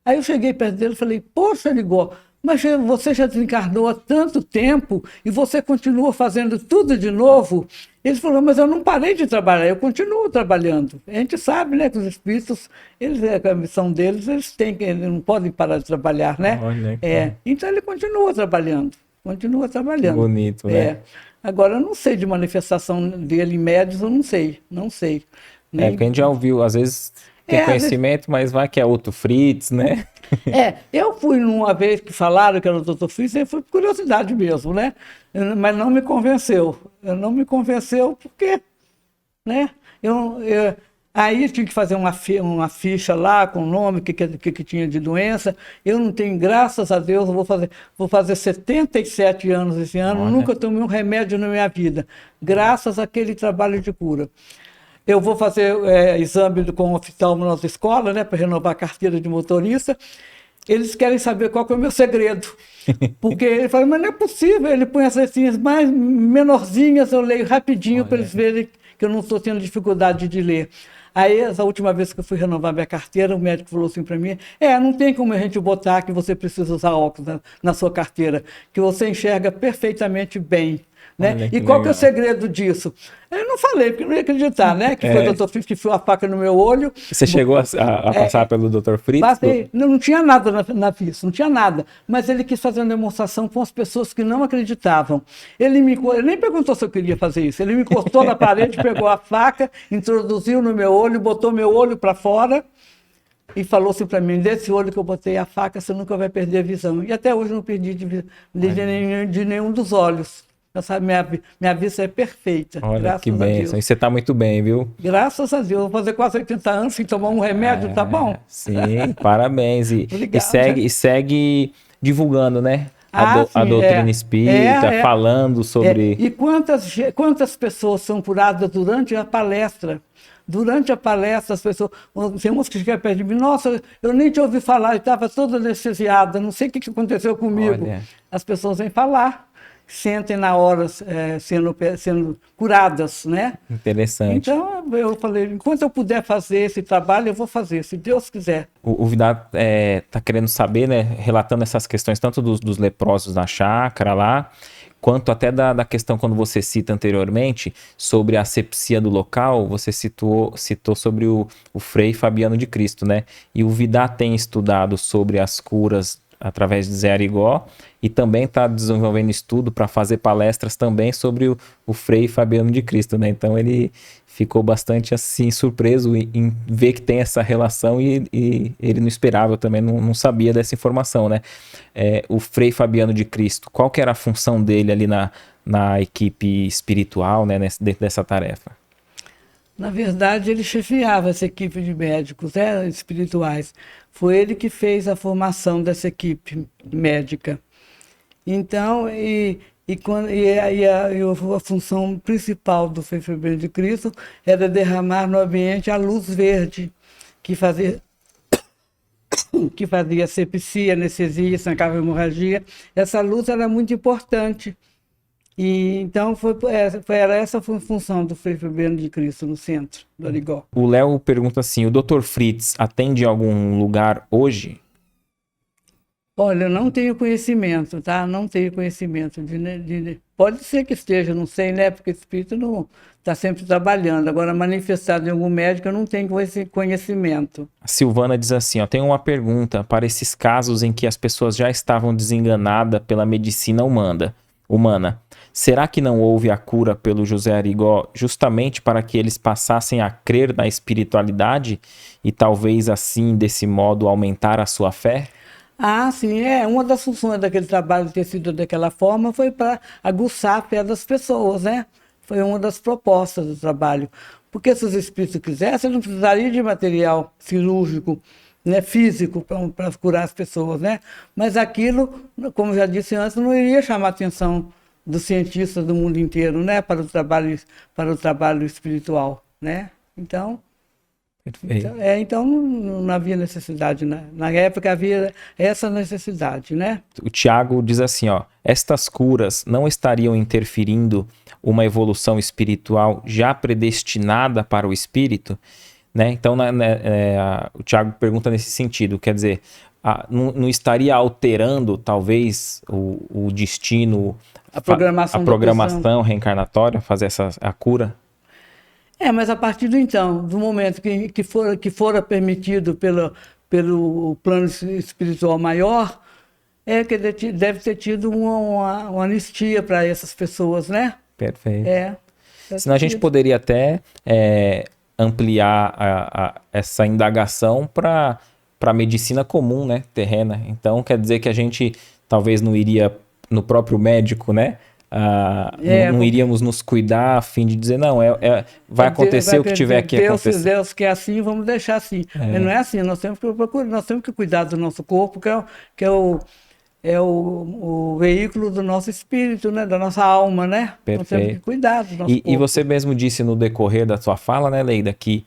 Aí eu cheguei perto dele e falei, poxa, Ligó, mas você já desencarnou há tanto tempo e você continua fazendo tudo de novo? Ele falou, mas eu não parei de trabalhar, eu continuo trabalhando. A gente sabe, né, que os espíritos, a missão deles, eles não podem parar de trabalhar, né? Olha, Então ele continua trabalhando, continua trabalhando. bonito, né? Agora eu não sei de manifestação dele em médios, eu não sei, não sei. Porque a gente já ouviu, às vezes tem conhecimento, mas vai que é outro Fritz, né? Eu fui numa vez que falaram que era o Dr. Fritz, e foi por curiosidade mesmo, né? Mas não me convenceu. Não me convenceu porque, né? Aí tinha que fazer uma ficha lá com o nome, que tinha de doença. Eu não tenho, graças a Deus, eu vou fazer 77 anos esse ano, Olha. Nunca tomei um remédio na minha vida, graças àquele trabalho de cura. Eu vou fazer exame com o oftalmo na escola, né, para renovar a carteira de motorista. Eles querem saber qual que é o meu segredo. Porque ele fala, mas não é possível. Ele põe as letrinhas mais menorzinhas, eu leio rapidinho para eles verem que eu não estou tendo dificuldade de ler. Aí, essa última vez que eu fui renovar minha carteira, o médico falou assim para mim, não tem como a gente botar que você precisa usar óculos na sua carteira, que você enxerga perfeitamente bem. Né? E qual que é o segredo disso? Eu não falei, porque eu não ia acreditar, né? Que foi o Dr. Fritz que enfiou a faca no meu olho. Você chegou a passar pelo Dr. Fritz? Passei, não tinha nada na ficha, não tinha nada. Mas ele quis fazer uma demonstração com as pessoas que não acreditavam. Ele nem perguntou se eu queria fazer isso. Ele me encostou na parede, pegou a faca, introduziu no meu olho, botou meu olho para fora e falou assim para mim, desse olho que eu botei a faca, você nunca vai perder a visão. E até hoje eu não perdi de nenhum dos olhos. Sabe, minha vista é perfeita. Olha que bênção. E você está muito bem, viu? Graças a Deus. Vou fazer quase 80 anos sem tomar um remédio, tá bom? Sim, parabéns. E segue divulgando, né? Sim, a doutrina espírita, falando sobre... E quantas pessoas são curadas durante a palestra? Durante a palestra, as pessoas... Tem umas que chegam perto de mim, nossa, eu nem te ouvi falar, eu estava toda anestesiada, não sei o que aconteceu comigo. Olha. As pessoas vêm falar. Sentem na hora sendo curadas, né? Interessante. Então, eu falei, enquanto eu puder fazer esse trabalho, eu vou fazer, se Deus quiser. O Vidal tá querendo saber, né, relatando essas questões, tanto dos leprosos na chácara lá, quanto até da questão quando você cita anteriormente, sobre a asepsia do local, você citou sobre o Frei Fabiano de Cristo, né? E o Vidal tem estudado sobre as curas através de Zé Arigó, e também está desenvolvendo estudo para fazer palestras também sobre o Frei Fabiano de Cristo, né? Então ele ficou bastante assim surpreso em ver que tem essa relação e ele não esperava, eu também não sabia dessa informação, né? O Frei Fabiano de Cristo, qual que era a função dele ali na equipe espiritual, né, dentro dessa tarefa? Na verdade, ele chefiava essa equipe de médicos espirituais. Foi ele que fez a formação dessa equipe médica. Então, a função principal do Frei Fabiano de Cristo era derramar no ambiente a luz verde, que fazia asepsia, anestesia, estancava a hemorragia. Essa luz era muito importante. E então era essa a função do Frei Fabiano de Cristo no centro do Arigó. O Léo pergunta assim, o Dr. Fritz atende em algum lugar hoje? Olha, eu não tenho conhecimento, tá? Não tenho conhecimento. Pode ser que esteja, não sei, né? Porque o espírito não está sempre trabalhando. Agora, manifestado em algum médico, eu não tenho esse conhecimento. A Silvana diz assim, ó, tem uma pergunta para esses casos em que as pessoas já estavam desenganadas pela medicina humana. Será que não houve a cura pelo José Arigó justamente para que eles passassem a crer na espiritualidade e talvez assim, desse modo, aumentar a sua fé? Sim, uma das funções daquele trabalho ter sido daquela forma foi para aguçar a fé das pessoas, né? Foi uma das propostas do trabalho. Porque se os espíritos quisessem, não precisaria de material cirúrgico, né, físico, para curar as pessoas, né? Mas aquilo, como já disse antes, não iria chamar a atenção dos cientistas do mundo inteiro, né, para o trabalho espiritual, né? Então, então não havia necessidade, né? Na época havia essa necessidade, né? O Tiago diz assim, ó, estas curas não estariam interferindo uma evolução espiritual já predestinada para o espírito, né? Então, o Tiago pergunta nesse sentido, quer dizer, não estaria alterando, talvez, o destino, a programação reencarnatória, fazer a cura? Mas a partir do momento que fora permitido pelo plano espiritual maior, que deve ter tido uma anistia para essas pessoas, né? Perfeito. Senão a gente poderia até ampliar essa indagação para a medicina comum, né, terrena. Então, quer dizer que a gente talvez não iria no próprio médico, né? Não iríamos nos cuidar a fim de dizer, não, vai acontecer o que tiver que acontecer. Deus quer assim, vamos deixar assim. Mas não é assim, nós temos que cuidar do nosso corpo, que é o veículo do nosso espírito, né? Da nossa alma, né? Perfeito. Nós temos que cuidar do nosso corpo. E você mesmo disse no decorrer da sua fala, né, Leida, que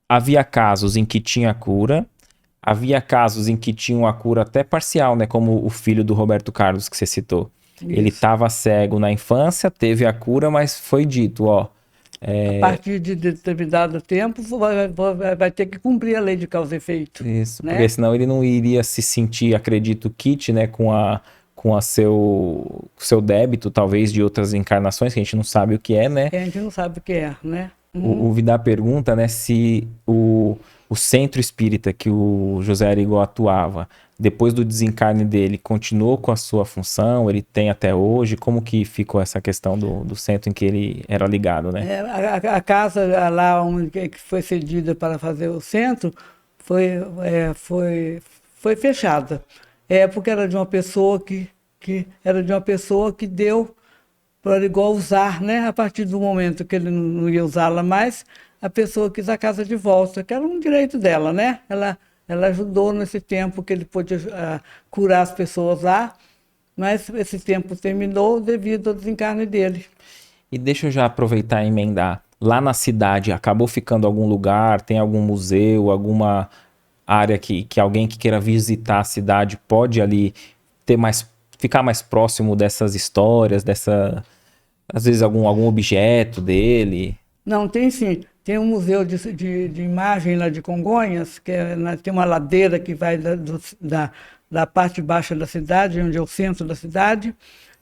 havia casos em que tinha cura, havia casos em que tinha uma cura até parcial, né? Como o filho do Roberto Carlos que você citou. Isso. Ele estava cego na infância, teve a cura, mas foi dito, ó... A partir de determinado tempo, vai ter que cumprir a lei de causa e efeito. Isso, né? Porque senão ele não iria se sentir, acredito, kit, né, com seu débito, talvez, de outras encarnações, que a gente não sabe o que é, né? A gente não sabe o que é, né? O Vidar pergunta, né, se o centro espírita que o José Arigó atuava, depois do desencarne dele, continuou com a sua função, ele tem até hoje, como que ficou essa questão do centro em que ele era ligado, né? A casa lá onde que foi cedida para fazer o centro foi fechada. Porque era de uma pessoa que deu para Arigó usar, né? A partir do momento que ele não ia usá-la mais, a pessoa quis a casa de volta, que era um direito dela, né? Ela ajudou nesse tempo que ele pôde curar as pessoas lá, mas esse tempo terminou devido ao desencarne dele. E deixa eu já aproveitar e emendar. Lá na cidade, acabou ficando algum lugar, tem algum museu, alguma área que alguém que queira visitar a cidade pode ali ficar mais próximo dessas histórias, às vezes algum objeto dele? Não, tem sim. Tem um museu de imagem lá de Congonhas, que tem uma ladeira que vai da parte baixa da cidade, onde é o centro da cidade.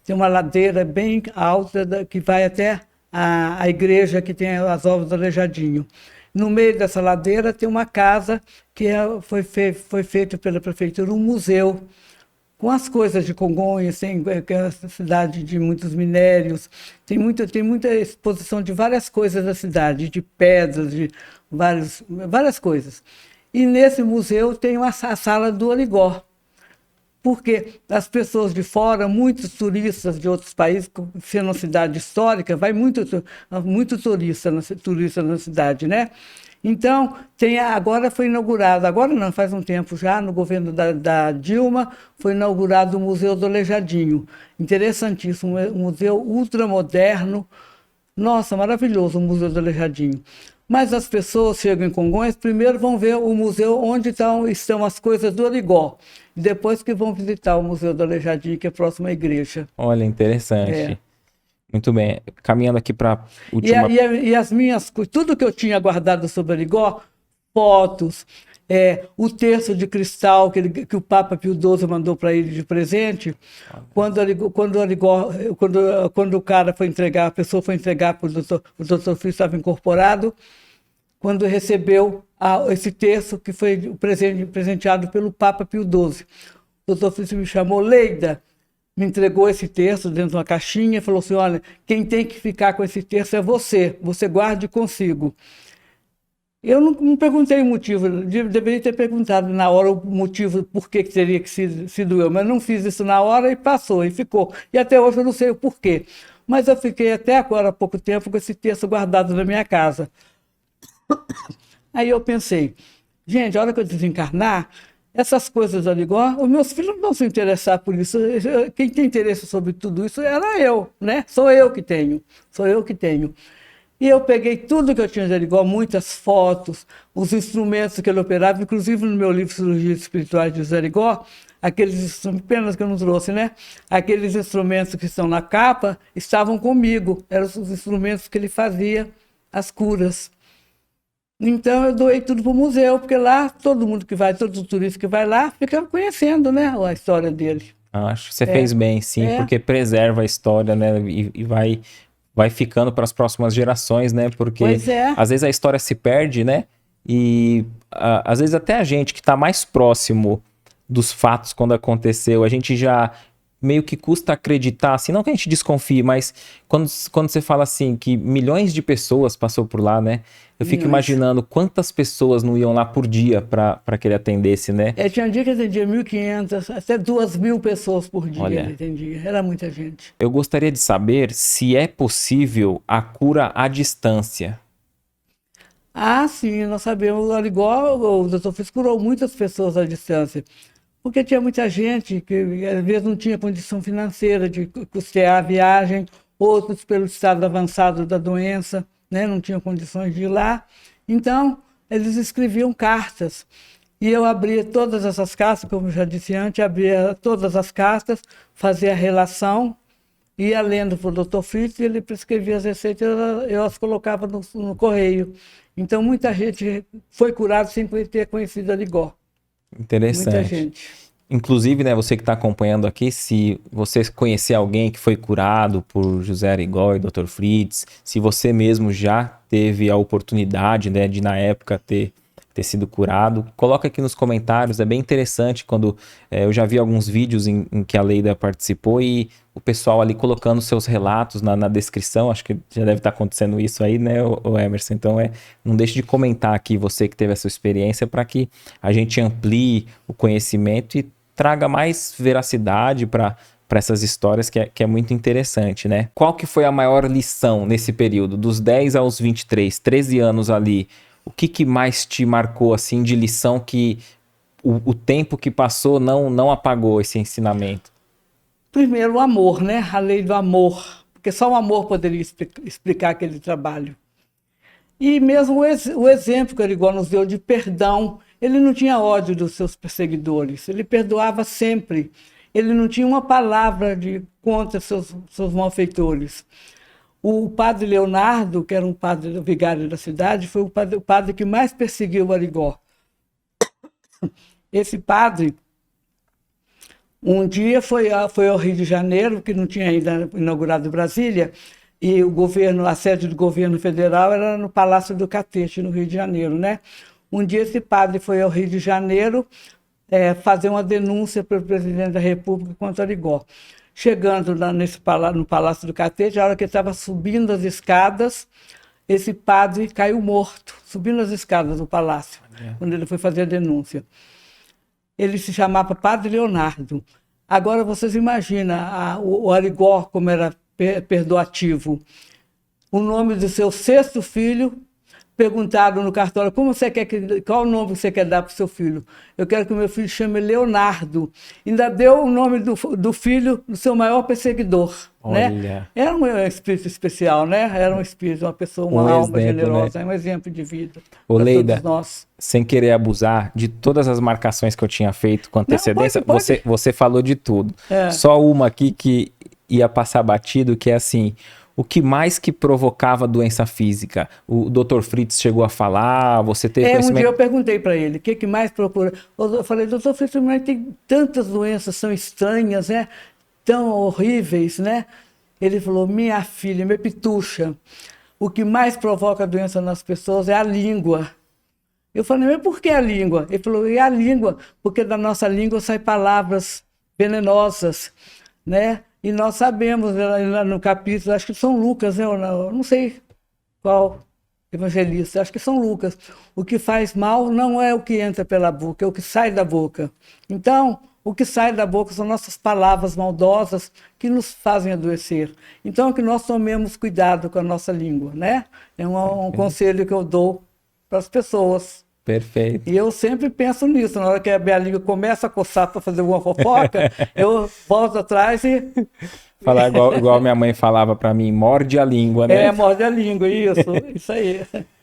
Tem uma ladeira bem alta que vai até a igreja que tem as obras do Aleijadinho. No meio dessa ladeira tem uma casa que foi feita pela prefeitura, um museu, com as coisas de Congonhas, que é uma cidade de muitos minérios, tem muita exposição de várias coisas da cidade, de pedras, de várias coisas. E nesse museu tem a sala do Arigó, porque as pessoas de fora, muitos turistas de outros países, sendo uma cidade histórica, vai muito turista na cidade, né? Então, agora foi inaugurado, agora não, faz um tempo já, no governo da Dilma, foi inaugurado o Museu do Aleijadinho. Interessantíssimo, um museu ultramoderno. Nossa, maravilhoso o Museu do Aleijadinho. Mas as pessoas chegam em Congonhas, primeiro vão ver o museu onde estão as coisas do Arigó. Depois que vão visitar o Museu do Aleijadinho, que é próximo à igreja. Olha, interessante. Muito bem, caminhando aqui para a última... E as minhas coisas, tudo que eu tinha guardado sobre Arigó, fotos, o terço de cristal que o Papa Pio XII mandou para ele de presente, quando o cara foi entregar, a pessoa foi entregar para o doutor Filho, estava incorporado, quando recebeu esse terço que foi presenteado pelo Papa Pio XII. O doutor Filho me chamou, Leida, me entregou esse terço dentro de uma caixinha e falou assim, olha, quem tem que ficar com esse terço é você guarde consigo. Eu não perguntei o motivo, deveria ter perguntado na hora o motivo, por que teria sido eu, mas não fiz isso na hora e passou, e ficou. E até hoje eu não sei o porquê. mas eu fiquei até agora há pouco tempo com esse texto guardado na minha casa. Aí eu pensei, gente, a hora que eu desencarnar, essas coisas ali, igual, os meus filhos não vão se interessar por isso. Quem tem interesse sobre tudo isso era eu, né? Sou eu que tenho. E eu peguei tudo que eu tinha de Arigó, muitas fotos, os instrumentos que ele operava, inclusive no meu livro Cirurgias Espirituais de Zé Arigó, aqueles instrumentos, penas que eu não trouxe, né? Aqueles instrumentos que estão na capa estavam comigo, eram os instrumentos que ele fazia, as curas. Então eu doei tudo para o museu, porque lá todo mundo que vai, todos os turistas que vai lá, ficam conhecendo, né, a história dele. Acho que você fez bem, sim, É. porque preserva a história, né? E vai ficando para as próximas gerações, né? Porque Pois é. às vezes a história se perde, né? E às vezes até a gente que está mais próximo dos fatos quando aconteceu, a gente já meio que custa acreditar, assim, não que a gente desconfie, mas quando você fala assim que milhões de pessoas passou por lá, né? Eu fico Milhões. imaginando quantas pessoas não iam lá por dia para que ele atendesse, né? Tinha um dia que atendia 1.500, até 2.000 pessoas por dia. Olha. Ele atendia. Era muita gente. Eu gostaria de saber se é possível a cura à distância. Ah, sim, nós sabemos, igual o doutor Fritz curou muitas pessoas à distância, porque tinha muita gente que às vezes não tinha condição financeira de custear a viagem, outros pelo estado avançado da doença, né, não tinham condições de ir lá. Então, eles escreviam cartas. E eu abria todas essas cartas, como eu já disse antes, abria todas as cartas, fazia a relação, ia lendo para o doutor Fritz e ele prescrevia as receitas, eu as colocava no correio. Então, muita gente foi curada sem ter conhecido a Arigó. Interessante. Muita gente. Inclusive, né, você que está acompanhando aqui, se você conhecer alguém que foi curado por José Arigó e Dr. Fritz, se você mesmo já teve a oportunidade, né, de na época ter sido curado, coloca aqui nos comentários, é bem interessante quando eu já vi alguns vídeos em que a Leida participou e o pessoal ali colocando seus relatos na descrição, acho que já deve estar acontecendo isso aí, né, o Emerson, então não deixe de comentar aqui você que teve essa experiência para que a gente amplie o conhecimento e traga mais veracidade para essas histórias que é muito interessante, né? Qual que foi a maior lição nesse período, dos 10 aos 23, 13 anos ali? O que mais te marcou, assim, de lição que o tempo que passou não apagou esse ensinamento? Primeiro, o amor, né? A lei do amor. Porque só o amor poderia explicar aquele trabalho. E mesmo o exemplo que o Arigó nos deu de perdão, ele não tinha ódio dos seus perseguidores, ele perdoava sempre. Ele não tinha uma palavra contra seus malfeitores. O padre Leonardo, que era um padre vigário da cidade, foi o padre que mais perseguiu o Arigó. Esse padre, um dia foi ao Rio de Janeiro, que não tinha ainda inaugurado Brasília, e a sede do governo federal era no Palácio do Catete, no Rio de Janeiro, né? Um dia esse padre foi ao Rio de Janeiro fazer uma denúncia para o presidente da República contra Arigó. Chegando no Palácio do Catete, a hora que ele estava subindo as escadas, esse padre caiu morto, subindo as escadas do palácio, quando ele foi fazer a denúncia. Ele se chamava Padre Leonardo. Agora vocês imaginam o Arigó como era perdoativo. O nome do seu 6º filho, perguntaram no cartório, qual o nome você quer dar para o seu filho? Eu quero que o meu filho chame Leonardo. Ainda deu o nome do filho do seu maior perseguidor. Olha. Né? Era um espírito especial, né? Era um espírito, uma pessoa, uma alma generosa, né? Um exemplo de vida. Ô, Leida, todos nós. Sem querer abusar de todas as marcações que eu tinha feito com antecedência, Não, pode. Você falou de tudo. Só uma aqui que ia passar batido, que é assim... O que mais que provocava doença física? O Dr. Fritz chegou a falar, você teve conhecimento? Um dia eu perguntei para ele, o que mais procura? Eu falei, Dr. Fritz, mas tem tantas doenças, são estranhas, né? Tão horríveis, né? Ele falou, minha filha, minha pitucha, o que mais provoca doença nas pessoas é a língua. Eu falei, mas por que a língua? Ele falou, é a língua, porque da nossa língua saem palavras venenosas, né? E nós sabemos, lá no capítulo, acho que São Lucas, né? Eu não sei qual evangelista, acho que São Lucas. O que faz mal não é o que entra pela boca, é o que sai da boca. Então, O que sai da boca são nossas palavras maldosas que nos fazem adoecer. Então, que nós tomemos cuidado com a nossa língua, né? É um conselho que eu dou para as pessoas. Perfeito. E eu sempre penso nisso. Na hora que a minha língua começa a coçar para fazer uma fofoca, eu volto atrás e... Falar igual minha mãe falava para mim, morde a língua, né? Morde a língua, isso aí.